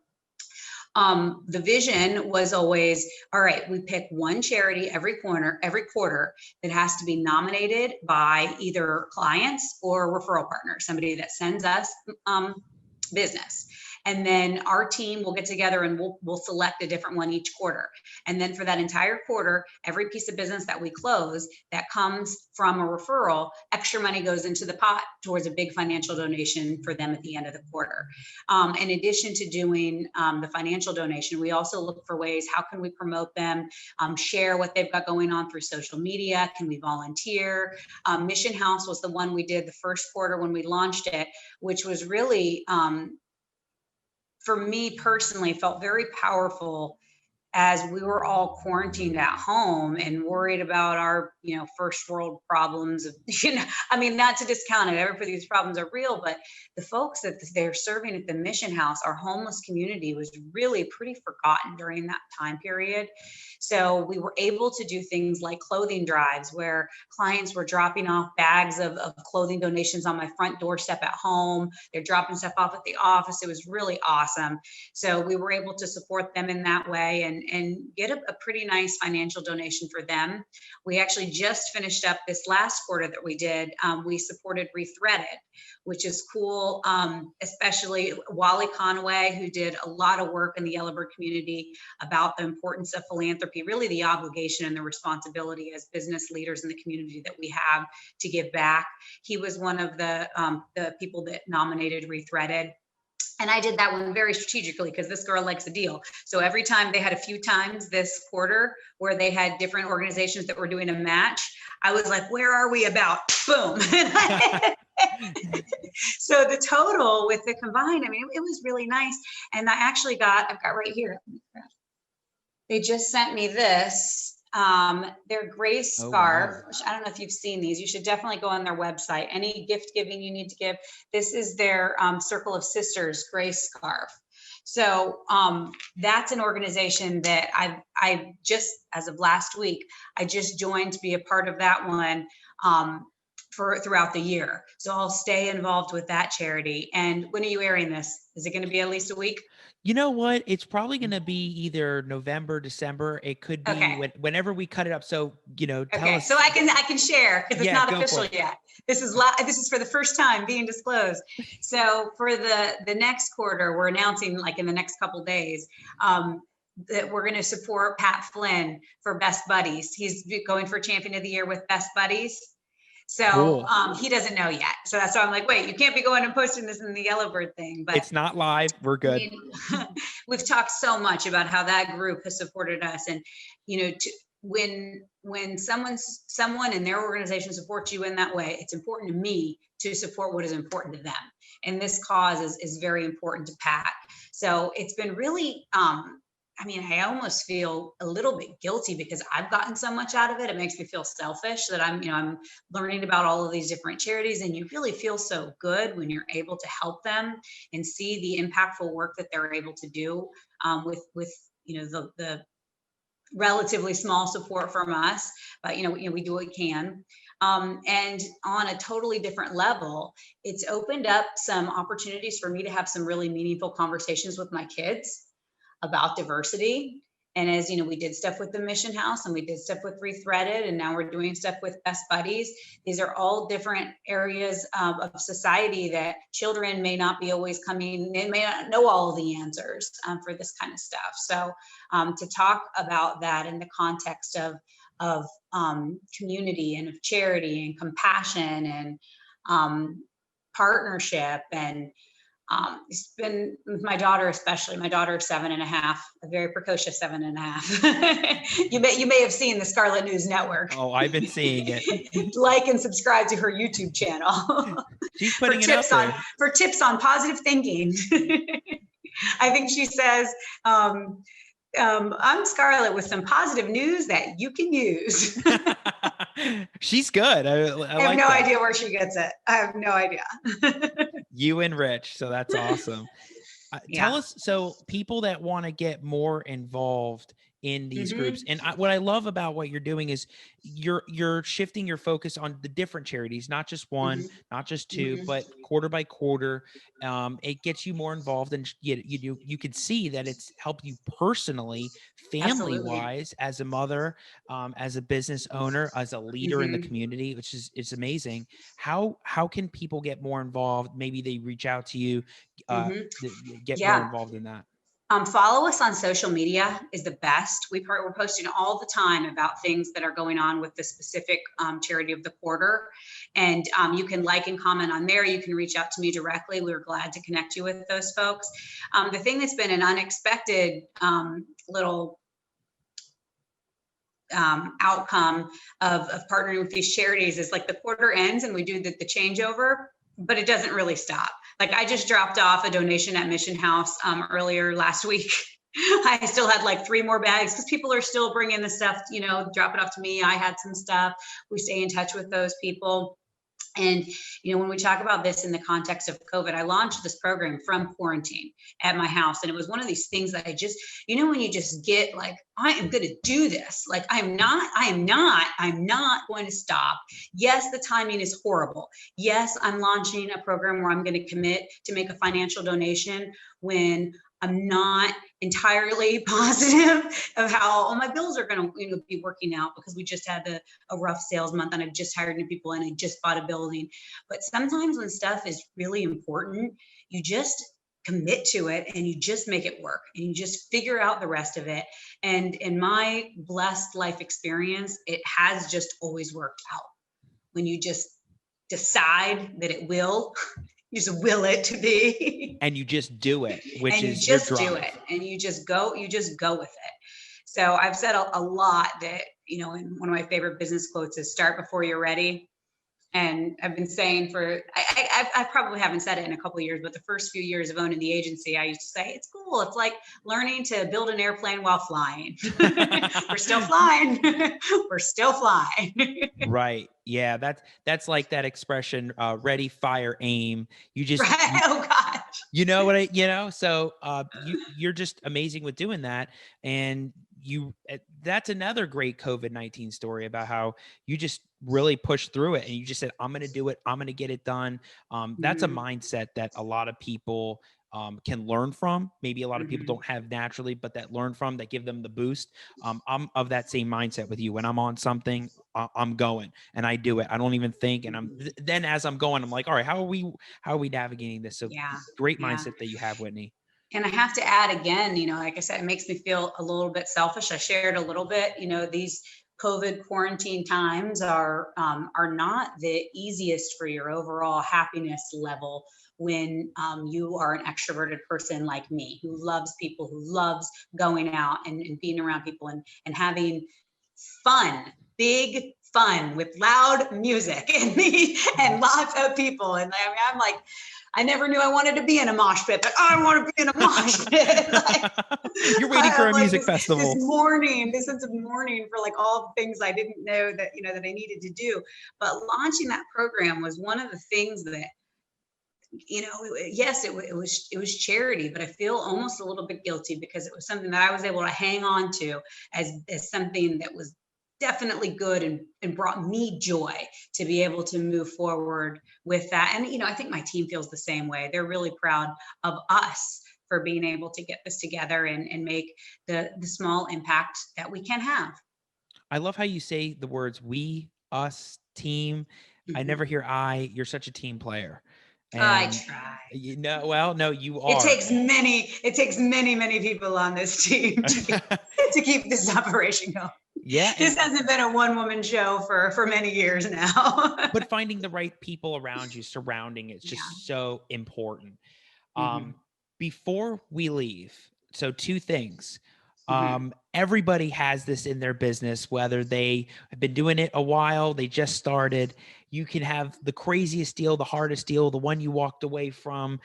S2: the vision was always, all right, we pick one charity every quarter that has to be nominated by either clients or referral partners, somebody that sends us business. And then our team will get together and we'll select a different one each quarter. And then for that entire quarter, every piece of business that we close that comes from a referral, extra money goes into the pot towards a big financial donation for them at the end of the quarter. In addition to doing the financial donation, we also look for ways, how can we promote them, share what they've got going on through social media? Can we volunteer? Mission House was the one we did the first quarter when we launched it, which was really, for me personally, felt very powerful as we were all quarantined at home and worried about our, first world problems of, I mean, not to discount it, everybody, these problems are real, but the folks that they're serving at the Mission House, our homeless community, was really pretty forgotten during that time period. So we were able to do things like clothing drives where clients were dropping off bags of clothing donations on my front doorstep at home. They're dropping stuff off at the office. It was really awesome. So we were able to support them in that way and get a pretty nice financial donation for them. We actually just finished up this last quarter that we did. We supported Rethreaded, which is cool, especially Wally Conaway, who did a lot of work in the Yellowbird community about the importance of philanthropy, really the obligation and the responsibility as business leaders in the community that we have to give back. He was one of the people that nominated Rethreaded. And I did that one very strategically because this girl likes a deal. So every time, they had a few times this quarter where they had different organizations that were doing a match, I was like, where are we about? Boom. So the total with the combined, I mean, it was really nice. And I've got right here. They just sent me this. Their gray
S1: Oh,
S2: scarf,
S1: wow.
S2: which I don't know if you've seen these. You should definitely go on their website. Any gift giving you need to give. This is their Circle of Sisters gray scarf. So that's an organization that I just, as of last week, I just joined to be a part of that one for throughout the year. So I'll stay involved with that charity. And when are you airing this? Is it going to be at least a week?
S1: You know what? It's probably going to be either November, December. It could be
S2: Okay.
S1: whenever we cut it up. So, tell
S2: Okay, so
S1: us.
S2: I can share because it's
S1: Yeah,
S2: not
S1: go for
S2: official
S1: it.
S2: yet. This is for the first time being disclosed. So for the next quarter, we're announcing like in the next couple days that we're going to support Pat Flynn for Best Buddies. He's going for Champion of the Year with Best Buddies. So
S1: Cool.
S2: he doesn't know yet. So that's why I'm like, wait, you can't be going and posting this in the Yellowbird thing. But
S1: It's not live. We're
S2: I
S1: good.
S2: mean, we've talked so much about how that group has supported us, and when someone in their organization supports you in that way, it's important to me to support what is important to them. And this cause is very important to Pat. So it's been really, I mean, I almost feel a little bit guilty because I've gotten so much out of it. It makes me feel selfish that I'm learning about all of these different charities, and you really feel so good when you're able to help them and see the impactful work that they're able to do with the relatively small support from us, but we do what we can. And on a totally different level, it's opened up some opportunities for me to have some really meaningful conversations with my kids about diversity. And as you know, we did stuff with the Mission House and we did stuff with Rethreaded, and now we're doing stuff with Best Buddies. These are all different areas of society that children may not be always coming, they may not know all of the answers for this kind of stuff. So to talk about that in the context of community and of charity and compassion and partnership, and it's been with my daughter, especially my daughter, 7.5, a very precocious 7.5. you may have seen the Scarlet News Network.
S1: Oh, I've been seeing it.
S2: Like and subscribe to her YouTube channel.
S1: She's putting it up there.
S2: For tips on positive thinking. I think she says, I'm Scarlett with some positive news that you can use.
S1: She's good. I
S2: have
S1: like
S2: no
S1: that.
S2: idea where she gets it. I have no idea.
S1: You and Rich. So that's awesome. Tell us, so people that want to get more involved in these groups, and what I love about what you're doing is you're shifting your focus on the different charities, not just one, not just two, but quarter by quarter. It gets you more involved, and you can see that it's helped you personally, family wise, as a mother, as a business owner, as a leader in the community, which is, it's amazing. How can people get more involved? Maybe they reach out to you, get more involved in that.
S2: Follow us on social media is the best. We're posting all the time about things that are going on with the specific charity of the quarter. And you can like and comment on there. You can reach out to me directly. We're glad to connect you with those folks. The thing that's been an unexpected little outcome of partnering with these charities is, like, the quarter ends and we do the changeover, but it doesn't really stop. Like, I just dropped off a donation at Mission House earlier last week. I still had like 3 more bags because people are still bringing the stuff, drop it off to me. I had some stuff. We stay in touch with those people. And, when we talk about this in the context of COVID, I launched this program from quarantine at my house. And it was one of these things that I just, when you just get like, I am going to do this. Like, I'm not going to stop. Yes, the timing is horrible. Yes, I'm launching a program where I'm going to commit to make a financial donation when I'm not entirely positive of how all my bills are going to be working out, because we just had a rough sales month and I've just hired new people and I just bought a building. But sometimes when stuff is really important, you just commit to it and you just make it work and you just figure out the rest of it. And in my blessed life experience, it has just always worked out. When you just decide that it will, you just will it to be.
S1: And you just do it, which
S2: and
S1: is
S2: you just
S1: your drive.
S2: do it and you just go with it. So I've said a lot that, and one of my favorite business quotes is start before you're ready. And I've been saying I probably haven't said it in a couple of years, but the first few years of owning the agency, I used to say, it's cool. It's like learning to build an airplane while flying. We're still flying. We're still flying.
S1: Right. Yeah. That's like that expression, ready, fire, aim. You just,
S2: right? Oh gosh.
S1: You know what so you're just amazing with doing that. And that's another great COVID-19 story about how you just really pushed through it and you just said, I'm going to do it. I'm going to get it done. That's a mindset that a lot of people can learn from. Maybe a lot of people don't have naturally, but that learn from, that give them the boost. I'm of that same mindset with you. When I'm on something, I'm going and I do it. I don't even think. And then as I'm going, I'm like, all right, how are we navigating this? So great mindset that you have, Whitney.
S2: And I have to add again, like I said, it makes me feel a little bit selfish. I shared a little bit, these COVID quarantine times are not the easiest for your overall happiness level when you are an extroverted person like me, who loves people, who loves going out and being around people and having fun, big fun with loud music and lots of people. And I'm like, I never knew I wanted to be in a mosh pit, but I want to be in a mosh pit.
S1: You're waiting for a music festival.
S2: This sense of mourning for like all the things I didn't know that, that I needed to do. But launching that program was one of the things that, yes, it was charity, but I feel almost a little bit guilty because it was something that I was able to hang on to as something that was definitely good and brought me joy to be able to move forward with that. And, I think my team feels the same way. They're really proud of us for being able to get this together and make the small impact that we can have.
S1: I love how you say the words we, us, team. I
S2: Mhm.
S1: never hear I. You're such a team player.
S2: I
S1: And
S2: try.
S1: well, no, you
S2: It
S1: are.
S2: takes many people on this team to keep this operation going.
S1: Yeah.
S2: This
S1: And
S2: hasn't been a one-woman show for many years now.
S1: but finding the right people around you, surrounding it's
S2: Yeah.
S1: just so important.
S2: Mhm.
S1: Before we leave, so two things.
S2: Mhm.
S1: Everybody has this in their business, whether they have been doing it a while, they just started. You can have the craziest deal, the hardest deal, the one you walked away from,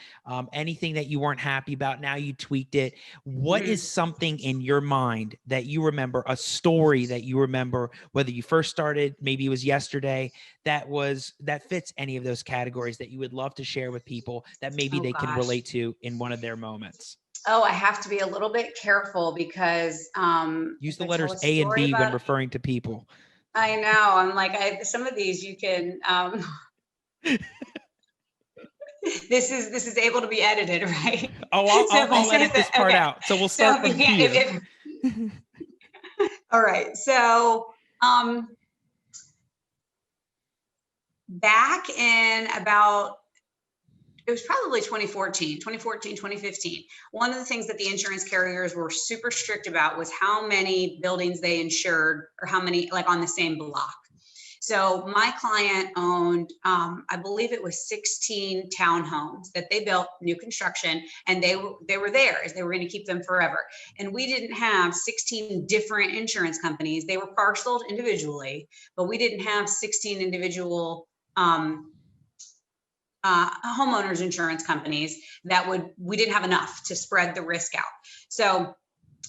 S1: anything that you weren't happy about. Now you tweaked it. What is
S2: Mhm.
S1: something in your mind that you remember, a story that you remember, whether you first started, maybe it was yesterday, that fits any of those categories that you would love to share with people that maybe
S2: Oh
S1: they can
S2: gosh.
S1: relate to in one of their moments?
S2: Oh, I have to be a little bit careful because
S1: Use
S2: if
S1: the
S2: I tell
S1: letters
S2: a
S1: A and
S2: story
S1: B when
S2: about,
S1: referring to people.
S2: I know, I'm like, some of these you can, this is able to be edited, right?
S1: Oh,
S2: So if I
S1: I'll
S2: say
S1: edit this
S2: that,
S1: part
S2: okay.
S1: out. So we'll
S2: So
S1: start
S2: if you
S1: from
S2: can't,
S1: here.
S2: all right. So um, back in about, it was probably 2015. One of the things that the insurance carriers were super strict about was how many buildings they insured, or how many, like, on the same block. So my client owned, I believe it was 16 townhomes that they built, new construction, and they were theirs. They were going to keep them forever. And we didn't have 16 different insurance companies. They were parceled individually, but we didn't have 16 individual homeowners insurance companies we didn't have enough to spread the risk out. So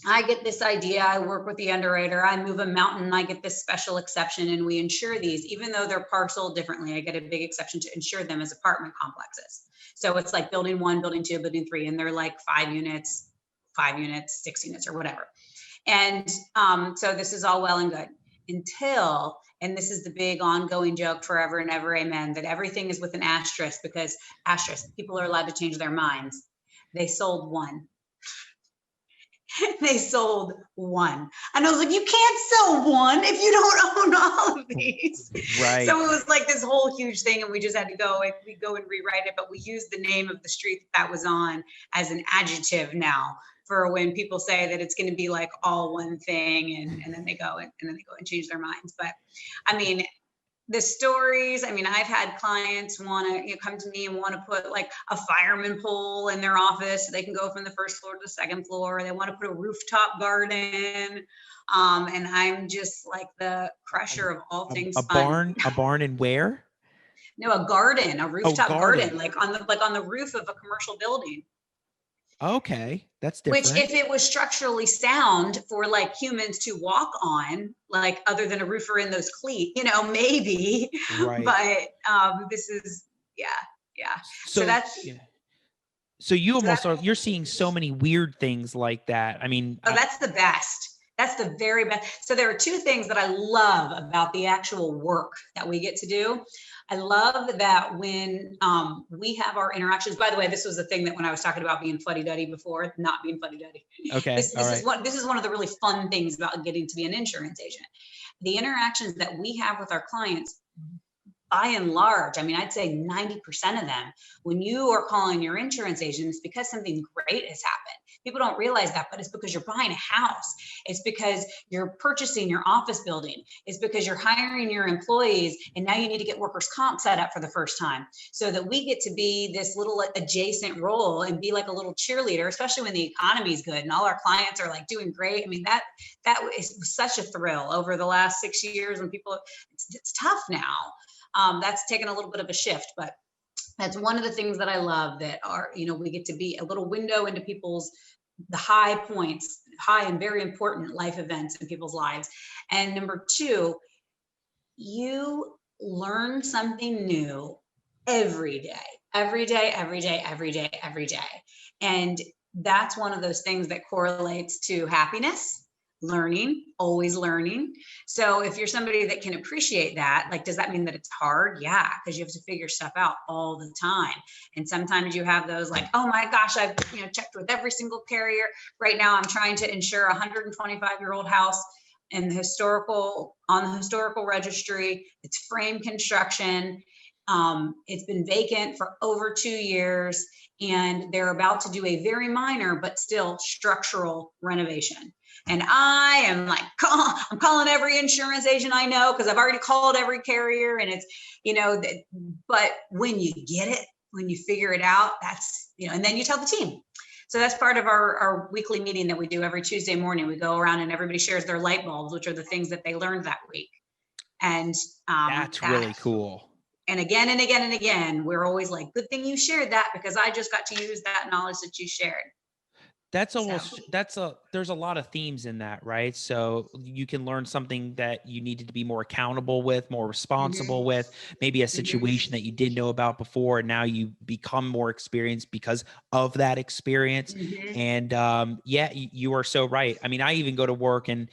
S2: I get this idea, I work with the underwriter, I move a mountain, I get this special exception, and we insure these, even though they're parceled differently. I get a big exception to insure them as apartment complexes. So it's like building 1, building 2, building 3, and they're like 5 units, 6 units, or whatever. And so this is all well and good until, and this is the big ongoing joke forever and ever, amen, that everything is with an asterisk, because people are allowed to change their minds. They sold one. They sold one. And I was like, you can't sell one if you don't own all of these.
S1: Right.
S2: So it was like this whole huge thing, and we just had to go and rewrite it, but we used the name of the street that was on as an adjective now for when people say that it's going to be like all one thing, and then they go and change their minds. But I mean, the stories, I mean, I've had clients want to come to me and want to put like a fireman pole in their office so they can go from the first floor to the second floor. They want to put a rooftop garden. And I'm just like the crusher of all things fun.
S1: A barn and where?
S2: No, a garden, a
S1: Oh,
S2: rooftop
S1: garden.
S2: garden, like on the roof of a commercial building.
S1: Okay, that's
S2: Which,
S1: different.
S2: if it was structurally sound for like humans to walk on, like other than a roofer in those cleats, maybe.
S1: Right.
S2: But this is, yeah, yeah. So
S1: So
S2: that's
S1: yeah. So you
S2: so
S1: almost
S2: that's
S1: are, you're seeing so many weird things like that. I mean,
S2: oh, that's the best. That's the very best. So there are two things that I love about the actual work that we get to do. I love that when we have our interactions. By the way, this was the thing that when I was talking about being fuddy-duddy before, not being fuddy-duddy.
S1: okay.
S2: This
S1: All
S2: this is
S1: right.
S2: what this is one of the really fun things about getting to be an insurance agent. The interactions that we have with our clients, by and large, I mean, I'd say 90% of them, when you are calling your insurance agent, it's because something great has happened. People don't realize that, but it's because you're buying a house. It's because you're purchasing your office building. It's because you're hiring your employees, and now you need to get workers' comp set up for the first time, so that we get to be this little adjacent role and be like a little cheerleader, especially when the economy is good and all our clients are like doing great. I mean, that is such a thrill over the last 6 years when people, it's tough now. That's taken a little bit of a shift, but that's one of the things that I love, that are, we get to be a little window into the high points, high and very important life events in people's lives. And number two, you learn something new every day, every day, every day, every day, every day. And that's one of those things that correlates to happiness. learning, always learning. So if you're somebody that can appreciate that, like, does that mean that it's hard? Yeah, because you have to figure stuff out all the time. And sometimes you have those like, oh my gosh, I've checked with every single carrier. Right now I'm trying to insure a 125-year-old house in the historical registry. It's frame construction. It's been vacant for over 2 years, and they're about to do a very minor but still structural renovation. And I am like, I'm calling every insurance agent I know, because I've already called every carrier, and it's, but when you get it, when you figure it out, that's, and then you tell the team. So that's part of our weekly meeting that we do every Tuesday morning. We go around and everybody shares their light bulbs, which are the things that they learned that week. And
S1: that's really cool.
S2: And again and again and again, we're always like, good thing you shared that, because I just got to use that knowledge that you shared.
S1: There's a lot of themes in that, right? So you can learn something that you needed to be more accountable with, more responsible with, maybe a situation that you didn't know about before, and now you become more experienced because of that experience. And you are so right. I mean, I even go to work, and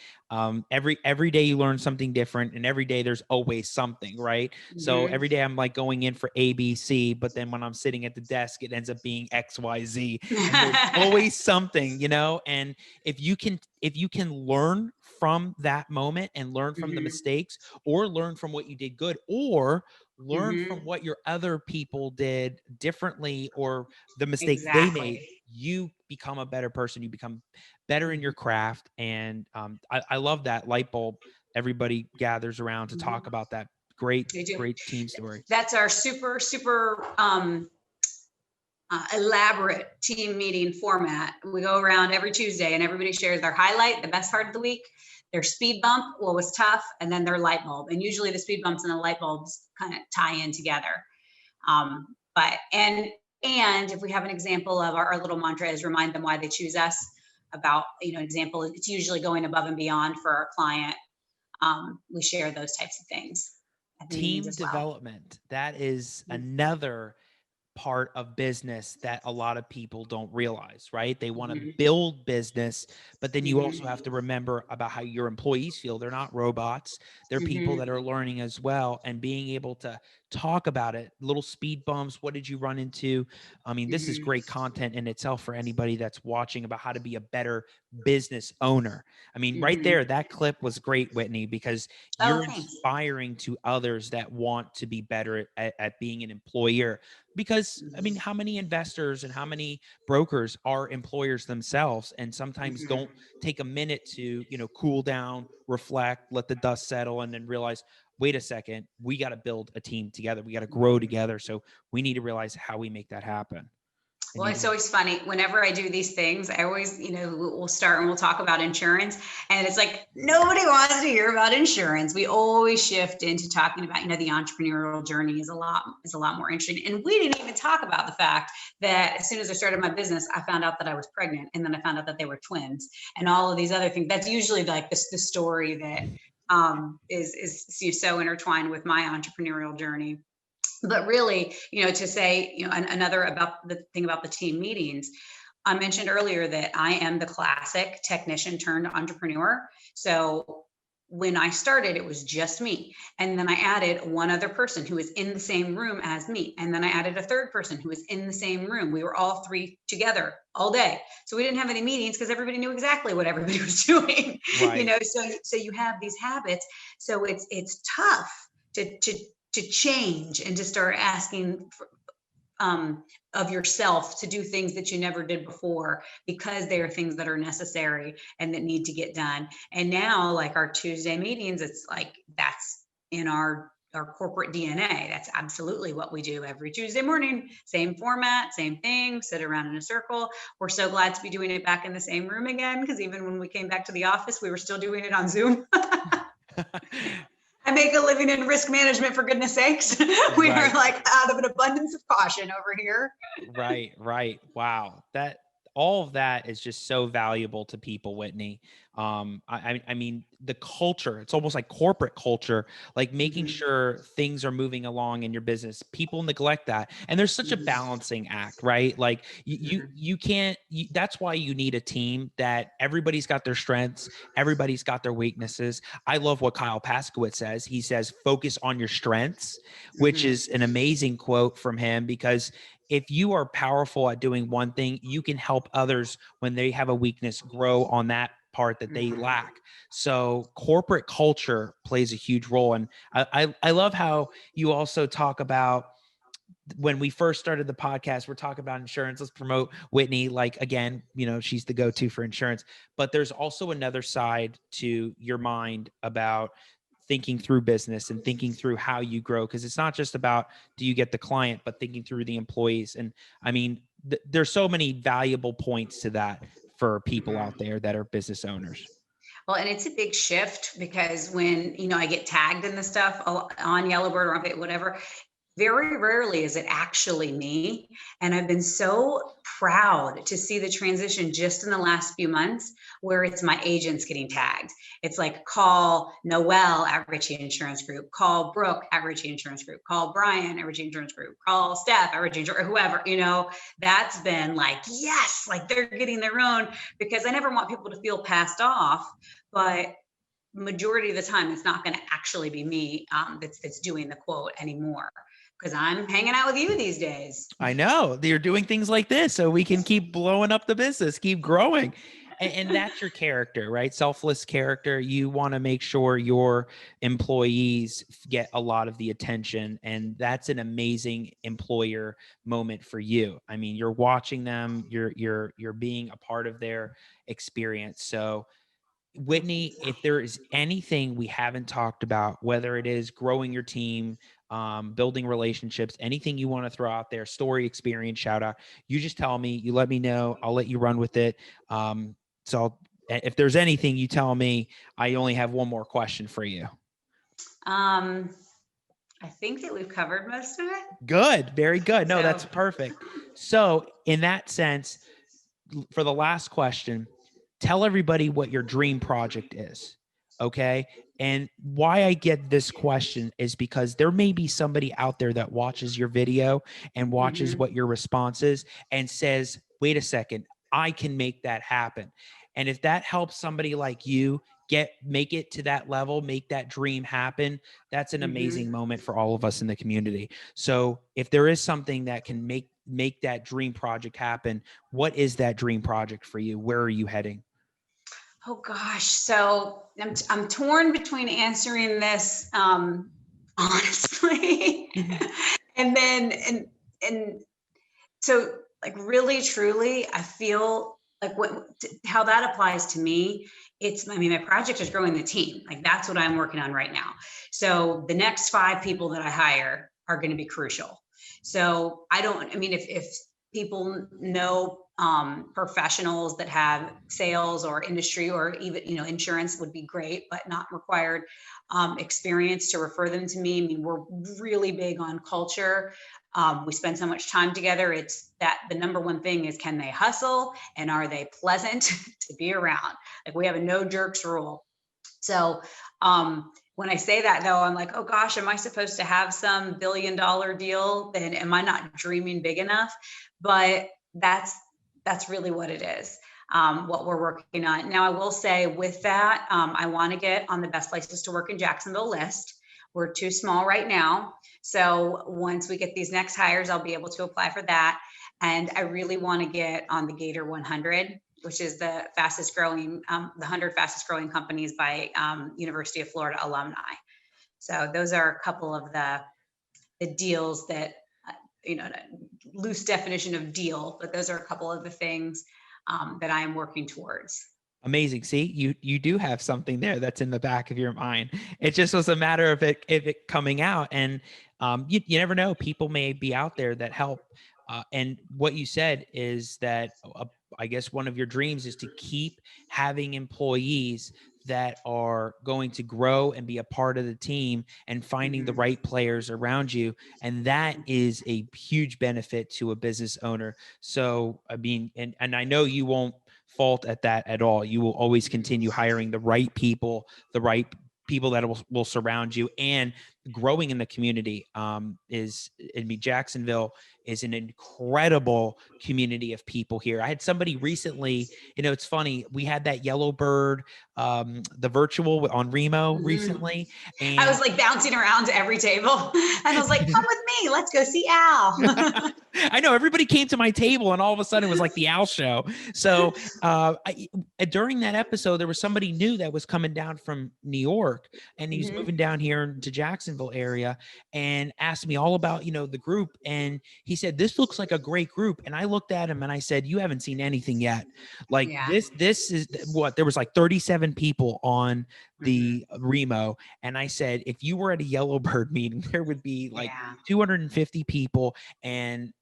S1: every day you learn something different, and every day there's always something, right? So every day I'm like going in for ABC, but then when I'm sitting at the desk, it ends up being XYZ. And there's always something, and if you can learn from that moment and learn from the mistakes, or learn from what you did good, or learn from what your other people did differently, or the mistakes they made, you become a better person. You become better in your craft. And I love that light bulb. Everybody gathers around to talk about that great team story.
S2: That's our super elaborate team meeting format. We go around every Tuesday, and everybody shares their highlight, the best part of the week, their speed bump, what was tough, and then their light bulb. And usually the speed bumps and the light bulbs kind of tie in together. And if we have an example of our little mantra is remind them why they choose us. About, example, it's usually going above and beyond for our client. We share those types of things.
S1: Team development. That is another part of business that a lot of people don't realize, right? They want to build business, but then you also have to remember about how your employees feel. They're not robots. They're people that are learning as well, and being able to talk about it. Little speed bumps. What did you run into? I mean, this is great content in itself for anybody that's watching about how to be a better business owner. I mean, right there, that clip was great, Whitney, because you're inspiring to others that want to be better at being an employer. Because, I mean, how many investors and how many brokers are employers themselves, and sometimes don't take a minute to, cool down, reflect, let the dust settle, and then realize, wait a second, we got to build a team together. We got to grow together. So we need to realize how we make that happen.
S2: Well, it's always funny. Whenever I do these things, I always, we'll start and we'll talk about insurance, and it's like, nobody wants to hear about insurance. We always shift into talking about, the entrepreneurial journey is a lot more interesting. And we didn't even talk about the fact that as soon as I started my business, I found out that I was pregnant, and then I found out that they were twins, and all of these other things. That's usually like the story that is so intertwined with my entrepreneurial journey. But really, to say, another about the thing about the team meetings, I mentioned earlier that I am the classic technician turned entrepreneur. So when I started, it was just me. And then I added one other person who was in the same room as me. And then I added a third person who was in the same room. We were all three together all day. So we didn't have any meetings because everybody knew exactly what everybody was doing,
S1: right.
S2: So you have these habits. So it's tough to change and to start asking of yourself to do things that you never did before, because they are things that are necessary and that need to get done. And now, like our Tuesday meetings, it's like that's in our corporate DNA. That's absolutely what we do every Tuesday morning. Same format, same thing, sit around in a circle. We're so glad to be doing it back in the same room again, because even when we came back to the office, we were still doing it on Zoom. I make a living in risk management, for goodness sakes. We are like out of an abundance of caution over here.
S1: Right. Wow. That all of that is just so valuable to people, Whitney. I mean, the culture, it's almost like corporate culture, like making
S2: Mhm,
S1: sure things are moving along in your business. People neglect that. And there's such a
S2: mhm,
S1: balancing act, right? Like
S2: mhm,
S1: you can't, that's why you need a team that everybody's got their strengths, everybody's got their weaknesses. I love what Kyle Paskowitz says. He says, focus on your strengths, which
S2: mhm,
S1: is an amazing quote from him, because if you are powerful at doing one thing, you can help others when they have a weakness grow on that part that they
S2: mhm.
S1: lack. So corporate culture plays a huge role. And I love how you also talk about, when we first started the podcast, we're talking about insurance. Let's promote Whitney. Like, again, she's the go-to for insurance, but there's also another side to your mind about thinking through business and thinking through how you grow. Cause it's not just about, do you get the client, but thinking through the employees. And I mean, there's so many valuable points to that for people
S2: Mhm.
S1: out there that are business owners.
S2: Well, and it's a big shift because when, I get tagged in the stuff on Yellowbird or on whatever, very rarely is it actually me. And I've been so proud to see the transition just in the last few months where it's my agents getting tagged. It's like, call Noelle at Ricci Insurance Group, call Brooke at Ricci Insurance Group, call Brian at Ricci Insurance Group, call Steph at Ricci Insurance, or whoever, that's been like, yes, like they're getting their own, because I never want people to feel passed off. But majority of the time, it's not going to actually be me that's doing the quote anymore, because I'm hanging out with you these days.
S1: I know you're doing things like this so we can keep blowing up the business, keep growing. And that's your character, right? Selfless character. You want to make sure your employees get a lot of the attention. And that's an amazing employer moment for you. I mean, you're watching them, you're being a part of their experience. So Whitney, if there is anything we haven't talked about, whether it is growing your team, building relationships, anything you want to throw out there, story, experience, shout out, you just tell me, you let me know, I'll let you run with it. If there's anything you tell me, I only have one more question for you.
S2: Um, I think that we've covered most of it.
S1: Good. Very good. No,
S2: So,
S1: that's perfect. So in that sense, for the last question, tell everybody what your dream project is. Okay. And why I get this question is because there may be somebody out there that watches your video and watches
S2: mhm,
S1: what your response is and says, wait a second, I can make that happen. And if that helps somebody like you make it to that level, make that dream happen, that's an amazing
S2: mhm.
S1: moment for all of us in the community. So if there is something that can make that dream project happen, what is that dream project for you? Where are you heading?
S2: Oh gosh. So I'm torn between answering this honestly, and then and so, like, really truly, I feel like how that applies to me. I mean, my project is growing the team. Like, that's what I'm working on right now. So the next 5 people that I hire are going to be crucial. So I mean, if people know professionals that have sales or industry or even, insurance would be great, but not required experience, to refer them to me. I mean, we're really big on culture. We spend so much time together. It's that the number one thing is, can they hustle and are they pleasant to be around? Like, we have a no jerks rule. So when I say that, though, I'm like, oh gosh, am I supposed to have some $1 billion deal? Then am I not dreaming big enough? But that's really what it is. What we're working on now. I will say with that, I want to get on the best places to work in Jacksonville list. We're too small right now. So once we get these next hires, I'll be able to apply for that. And I really want to get on the Gator 100, which is the fastest growing, the 100 fastest growing companies by University of Florida alumni. So those are a couple of the deals that, loose definition of deal, but those are a couple of the things that I am working towards.
S1: Amazing. See, you do have something there that's in the back of your mind. It just was a matter of it coming out. And you never know. People may be out there that help. And what you said is that I guess one of your dreams is to keep having employees that are going to grow and be a part of the team and finding the right players around you. And that is a huge benefit to a business owner. So, I mean, and I know you won't fault at that at all. You will always continue hiring the right people that will surround you, and growing in the community Jacksonville is an incredible community of people here. I had somebody recently, it's funny, we had that Yellowbird, the virtual on Remo recently. And
S2: I was like bouncing around to every table and I was like, come with me, let's go see Al.
S1: I know everybody came to my table and all of a sudden it was like the Al show. So during that episode, there was somebody new that was coming down from New York, and he's moving down here to Jacksonville area, and asked me all about, the group. And he said, this looks like a great group. And I looked at him and I said, you haven't seen anything yet. Like this is what, there was like 37 people on the Remo. And I said, if you were at a Yellowbird meeting, there would be like 250 people, and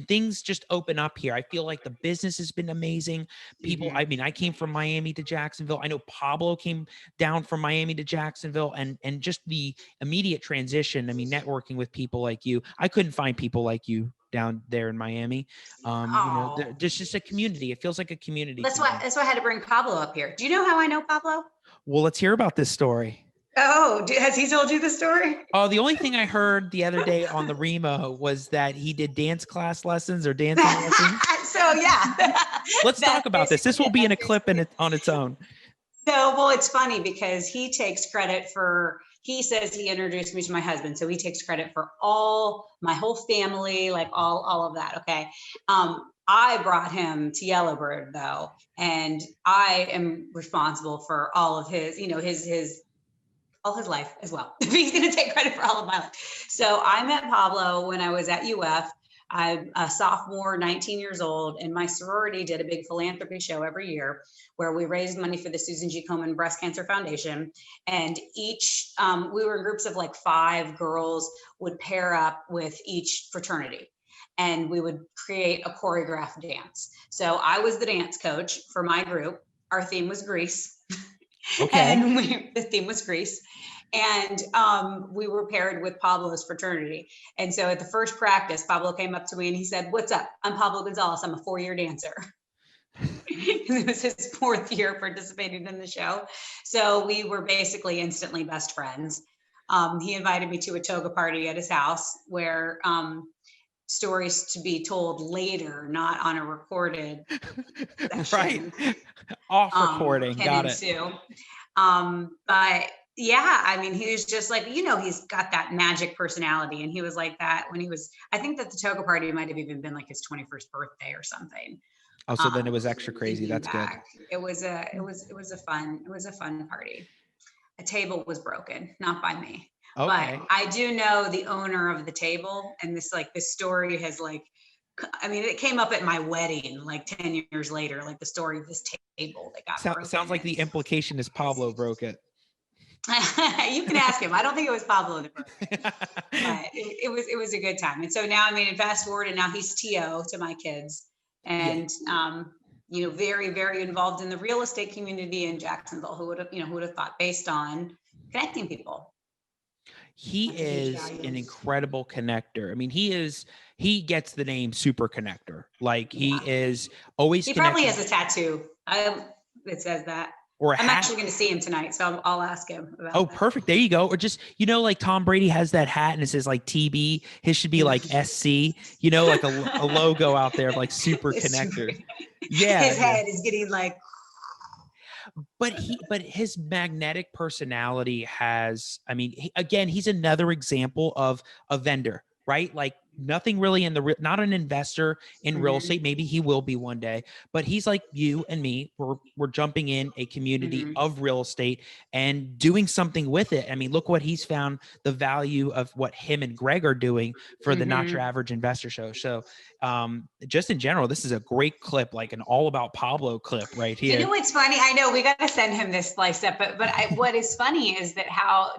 S1: things just open up here. I feel like the business has been amazing. People, I mean, I came from Miami to Jacksonville. I know Pablo came down from Miami to Jacksonville, and just the immediate transition. I mean, networking with people like you, I couldn't find people like you down there in Miami. There's just a community. It feels like a community.
S2: That's why I had to bring Pablo up here. Do you know how I know Pablo?
S1: Well, let's hear about this story.
S2: Oh, has he told you the story?
S1: Oh, the only thing I heard the other day on the Remo was that he did dance class lessons or dancing lessons.
S2: So yeah.
S1: Let's talk about this. This will be in a clip on its own.
S2: So, well, it's funny because he takes credit he says he introduced me to my husband. So he takes credit for my whole family, like all of that. Okay. I brought him to Yellowbird though, and I am responsible for all of his, all his life as well. He's going to take credit for all of my life. So I met Pablo when I was at UF. I'm a sophomore, 19 years old, and my sorority did a big philanthropy show every year where we raised money for the Susan G. Komen Breast Cancer Foundation. And we were in groups of like 5 girls would pair up with each fraternity, and we would create a choreographed dance. So I was the dance coach for my group. Our theme was Grease. Okay. And the theme was Grease. And we were paired with Pablo's fraternity. And so at the first practice, Pablo came up to me and he said, "What's up? I'm Pablo Gonzalez. I'm a 4-year dancer." It was his 4th year participating in the show. So we were basically instantly best friends. He invited me to a toga party at his house where stories to be told later, not on a recorded section.
S1: Right. Off recording. Got it.
S2: But yeah, I mean, he was just like, he's got that magic personality. And he was like that when I think that the toga party might have even been like his 21st birthday or something.
S1: Oh, so then it was extra crazy. That's good.
S2: It was a fun party. A table was broken, not by me. Okay. But I do know the owner of the table, and this story has it came up at my wedding like 10 years later, like the story of this table that got broken.
S1: Sounds like the implication is Pablo broke it.
S2: You can ask him. I don't think it was Pablo that broke it. But it was a good time. And so now, fast forward, and now he's TO to my kids, and very, very involved in the real estate community in Jacksonville. Who would have thought, based on connecting people.
S1: He is an incredible connector. I mean, he gets the name super connector. Like he is always.
S2: He probably has a tattoo that says that. I'm actually going to see him tonight, so I'll ask him about that.
S1: Perfect. There you go. Or just, like Tom Brady has that hat and it says like TB. His should be like SC, like a logo out there of like super connector. Yeah.
S2: His head is getting like.
S1: But his magnetic personality has, he's another example of a vendor, right? Like nothing really not an investor in real estate. Maybe he will be one day, but he's like you and me. We're jumping in a community of real estate and doing something with it. I mean, look what he's found the value of what him and Greg are doing for the Not Your Average Investor show. So just in general, this is a great clip, like an all about Pablo clip right here.
S2: You know what's funny? I know we got to send him this slice up, but what is funny is that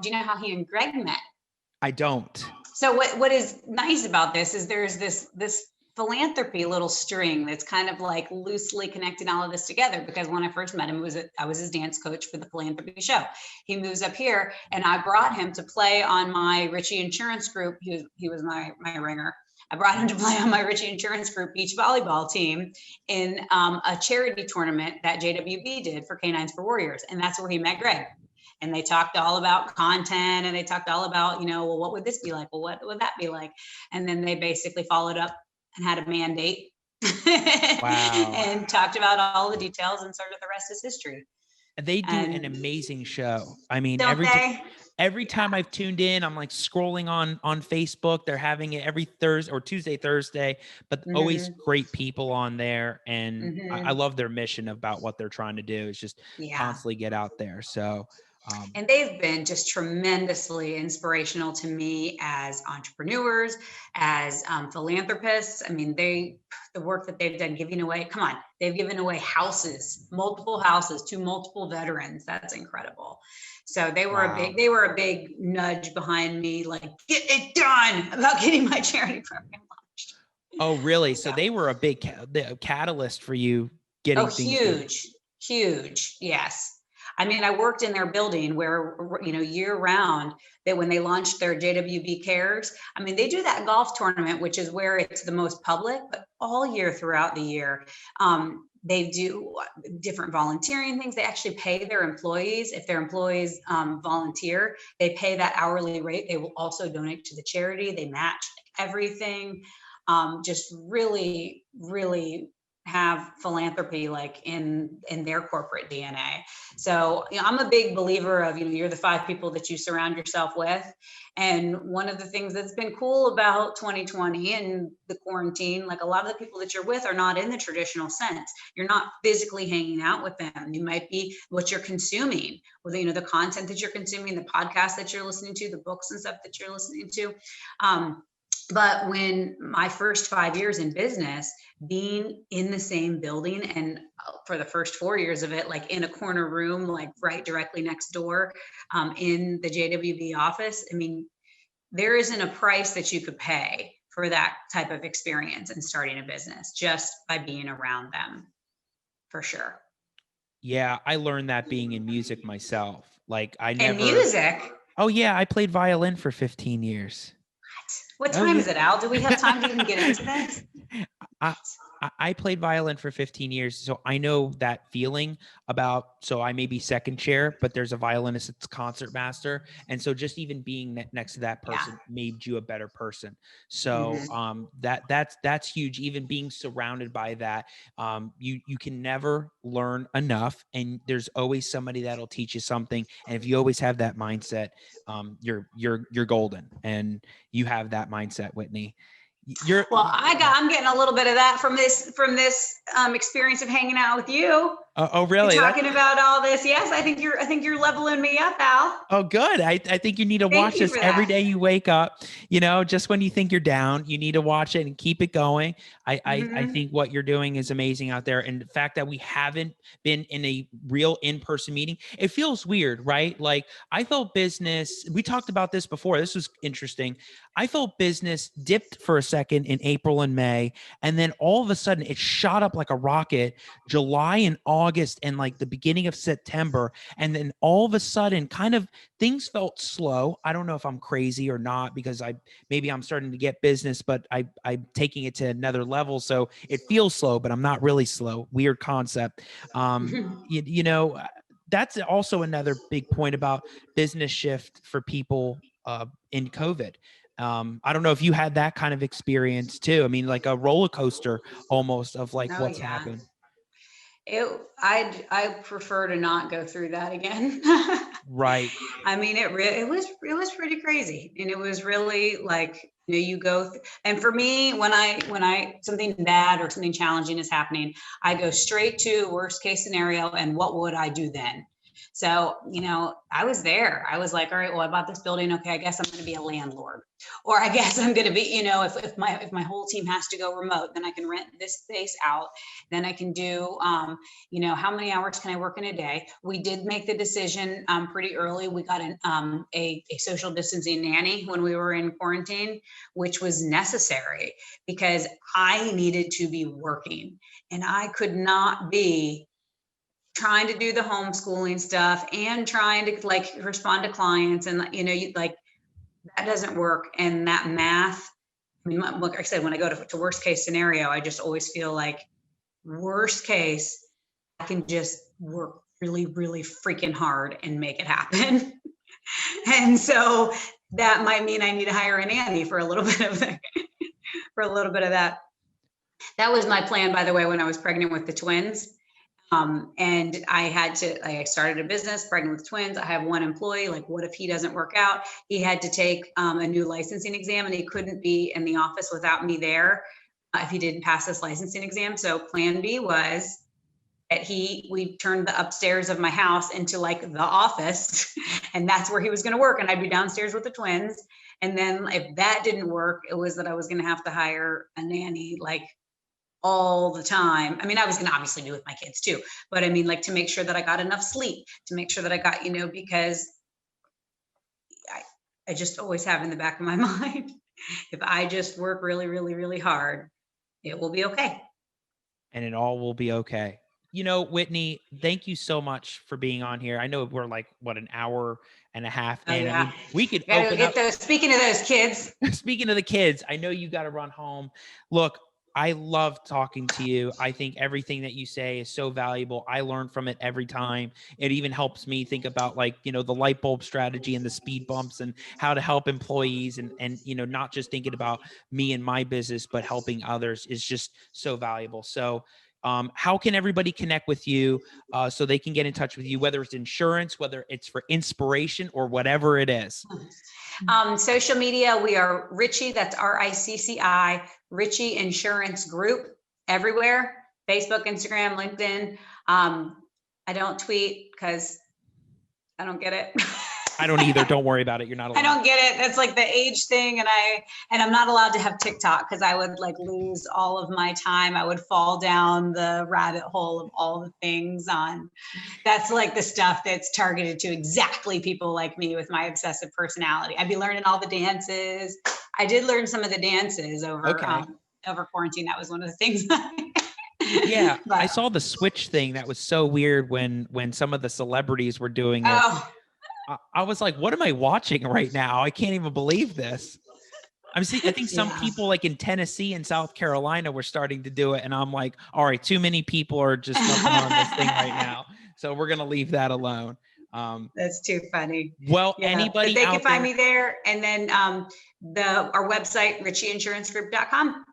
S2: do you know how he and Greg met?
S1: I don't.
S2: So what is nice about this is there's this philanthropy little string that's kind of like loosely connecting all of this together, because when I first met him, I was his dance coach for the philanthropy show. He moves up here and I brought him to play on my Ricci Insurance group. He was my ringer. I brought him to play on my Ricci Insurance group beach volleyball team in a charity tournament that JWB did for Canines for Warriors. And that's where he met Greg. And they talked all about content, and they talked all about, well, what would this be like? Well, what would that be like? And then they basically followed up and had a mandate.
S1: Wow.
S2: And talked about all the details, and sort of the rest is history.
S1: They do an amazing show. I mean,
S2: every
S1: time I've tuned in, I'm like scrolling on Facebook. They're having it every Thursday or Thursday, but always great people on there. And I love their mission about what they're trying to do is just constantly get out there. So,
S2: and they've been just tremendously inspirational to me as entrepreneurs, as philanthropists. I mean, the work that they've done they've given away houses, multiple houses to multiple veterans. That's incredible. So they were a big nudge behind me, like, get it done, about getting my charity program launched.
S1: Oh, really? So they were a big catalyst for you getting things.
S2: Huge. Yes. I mean, I worked in their building where, year round, that when they launched their JWB Cares, I mean, they do that golf tournament, which is where it's the most public, but all year throughout the year, they do different volunteering things. They actually pay their employees. If their employees volunteer, they pay that hourly rate. They will also donate to the charity. They match everything. Just really, really have philanthropy like in their corporate DNA. So, I'm a big believer of, you're the 5 people that you surround yourself with. And one of the things that's been cool about 2020 and the quarantine, like a lot of the people that you're with are not in the traditional sense. You're not physically hanging out with them. You might be what you're consuming, or the content that you're consuming, the podcasts that you're listening to, the books and stuff that you're listening to. But when my first 5 years in business, being in the same building, and for the first 4 years of it, like in a corner room, like right directly next door, in the JWB office, I mean, there isn't a price that you could pay for that type of experience in starting a business just by being around them, for sure.
S1: Yeah, I learned that being in music myself. Like
S2: music?
S1: Oh yeah, I played violin for 15 years.
S2: What time is it, Al? Do we have time to even get into this?
S1: I played violin for 15 years, so I know that feeling about, so I may be second chair, but there's a violinist that's concert master. And so just even being next to that person made you a better person. So that's huge. Even being surrounded by that, you can never learn enough, and there's always somebody that'll teach you something. And if you always have that mindset, you're golden, and you have that mindset, Whitney.
S2: I'm getting a little bit of that from this experience of hanging out with you.
S1: Oh, really?
S2: You're talking about all this. Yes, I think you're leveling me up, Al.
S1: Oh, good. I think you need to watch this every day you wake up. Just when you think you're down, you need to watch it and keep it going. I think what you're doing is amazing out there. And the fact that we haven't been in a real in-person meeting, it feels weird, right? Like I felt business, we talked about this before. This was interesting. I felt business dipped for a second in April and May. And then all of a sudden it shot up like a rocket, July and August and like the beginning of September. And then all of a sudden kind of things felt slow. I don't know if I'm crazy or not, because maybe I'm starting to get business, but I'm taking it to another level. So it feels slow, but I'm not really slow. Weird concept. That's also another big point about business shift for people in COVID. I don't know if you had that kind of experience too. I mean, like a roller coaster almost of like what's happened.
S2: I prefer to not go through that again.
S1: Right.
S2: I mean, it was pretty crazy, and it was really like, you go and for me, when I something bad or something challenging is happening, I go straight to worst case scenario and what would I do then? So, I was there. I was like, all right, well, I bought this building. Okay, I guess I'm going to be a landlord, or I guess I'm going to be, if my whole team has to go remote, then I can rent this space out. Then I can do, how many hours can I work in a day? We did make the decision pretty early. We got a social distancing nanny when we were in quarantine, which was necessary because I needed to be working, and I could not be trying to do the homeschooling stuff and trying to like respond to clients, and like that doesn't work. And that math, I mean, like I said, when I go to worst case scenario, I just always feel like worst case, I can just work really, really freaking hard and make it happen. And so that might mean I need to hire a nanny for a little bit of that. That was my plan, by the way, when I was pregnant with the twins. And I started a business, pregnant with twins. I have one employee. Like, what if he doesn't work out? He had to take a new licensing exam, and he couldn't be in the office without me there if he didn't pass this licensing exam. So plan B was that we turned the upstairs of my house into like the office, and that's where he was going to work. And I'd be downstairs with the twins. And then if that didn't work, it was that I was going to have to hire a nanny, like, all the time. I mean, I was going to obviously do with my kids too, but I mean, like, to make sure that I got enough sleep, to make sure that I got, because I just always have in the back of my mind, if I just work really, really, really hard, it will be okay.
S1: And it all will be okay. Whitney, thank you so much for being on here. I know we're like, an hour and a half in.
S2: Oh, yeah.
S1: I mean, we could
S2: open up. Speaking of those kids.
S1: Speaking of the kids, I know you got to run home. Look, I love talking to you. I think everything that you say is so valuable. I learn from it every time. It even helps me think about the light bulb strategy and the speed bumps and how to help employees and not just thinking about me and my business, but helping others is just so valuable. So how can everybody connect with you so they can get in touch with you, whether it's insurance, whether it's for inspiration or whatever it is?
S2: Social media, we are Ricci, that's RICCI, Ricci Insurance Group, everywhere. Facebook, Instagram, LinkedIn. I don't tweet because I don't get it.
S1: I don't either. Don't worry about it. You're not allowed.
S2: I don't get it. That's like the age thing. And I'm not allowed to have TikTok because I would like lose all of my time. I would fall down the rabbit hole of all the things that's like the stuff that's targeted to exactly people like me with my obsessive personality. I'd be learning all the dances. I did learn some of the dances over quarantine. That was one of the things.
S1: Yeah. But I saw the switch thing. That was so weird when some of the celebrities were doing it.
S2: Oh.
S1: I was like, what am I watching right now? I can't even believe this. I think some people like in Tennessee and South Carolina were starting to do it. And I'm like, all right, too many people are just jumping on this thing right now. So we're going to leave that alone.
S2: That's too funny.
S1: Well, anybody
S2: they can find me there. And then our website, RicciInsuranceGroup.com.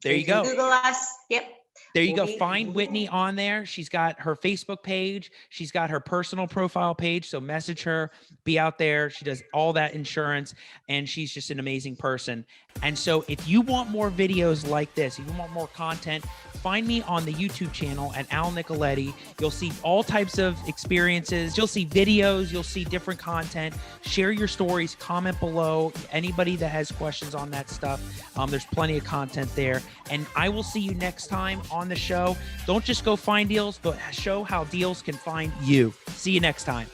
S1: There you go.
S2: Google us. Yep.
S1: There you go. Find Whitney on there. She's got her Facebook page. She's got her personal profile page. So message her, be out there. She does all that insurance, and she's just an amazing person. And so if you want more videos like this, if you want more content, find me on the YouTube channel at Al Nicoletti. You'll see all types of experiences. You'll see videos. You'll see different content. Share your stories. Comment below. Anybody that has questions on that stuff, there's plenty of content there. And I will see you next time on the show. Don't just go find deals, but show how deals can find you. See you next time.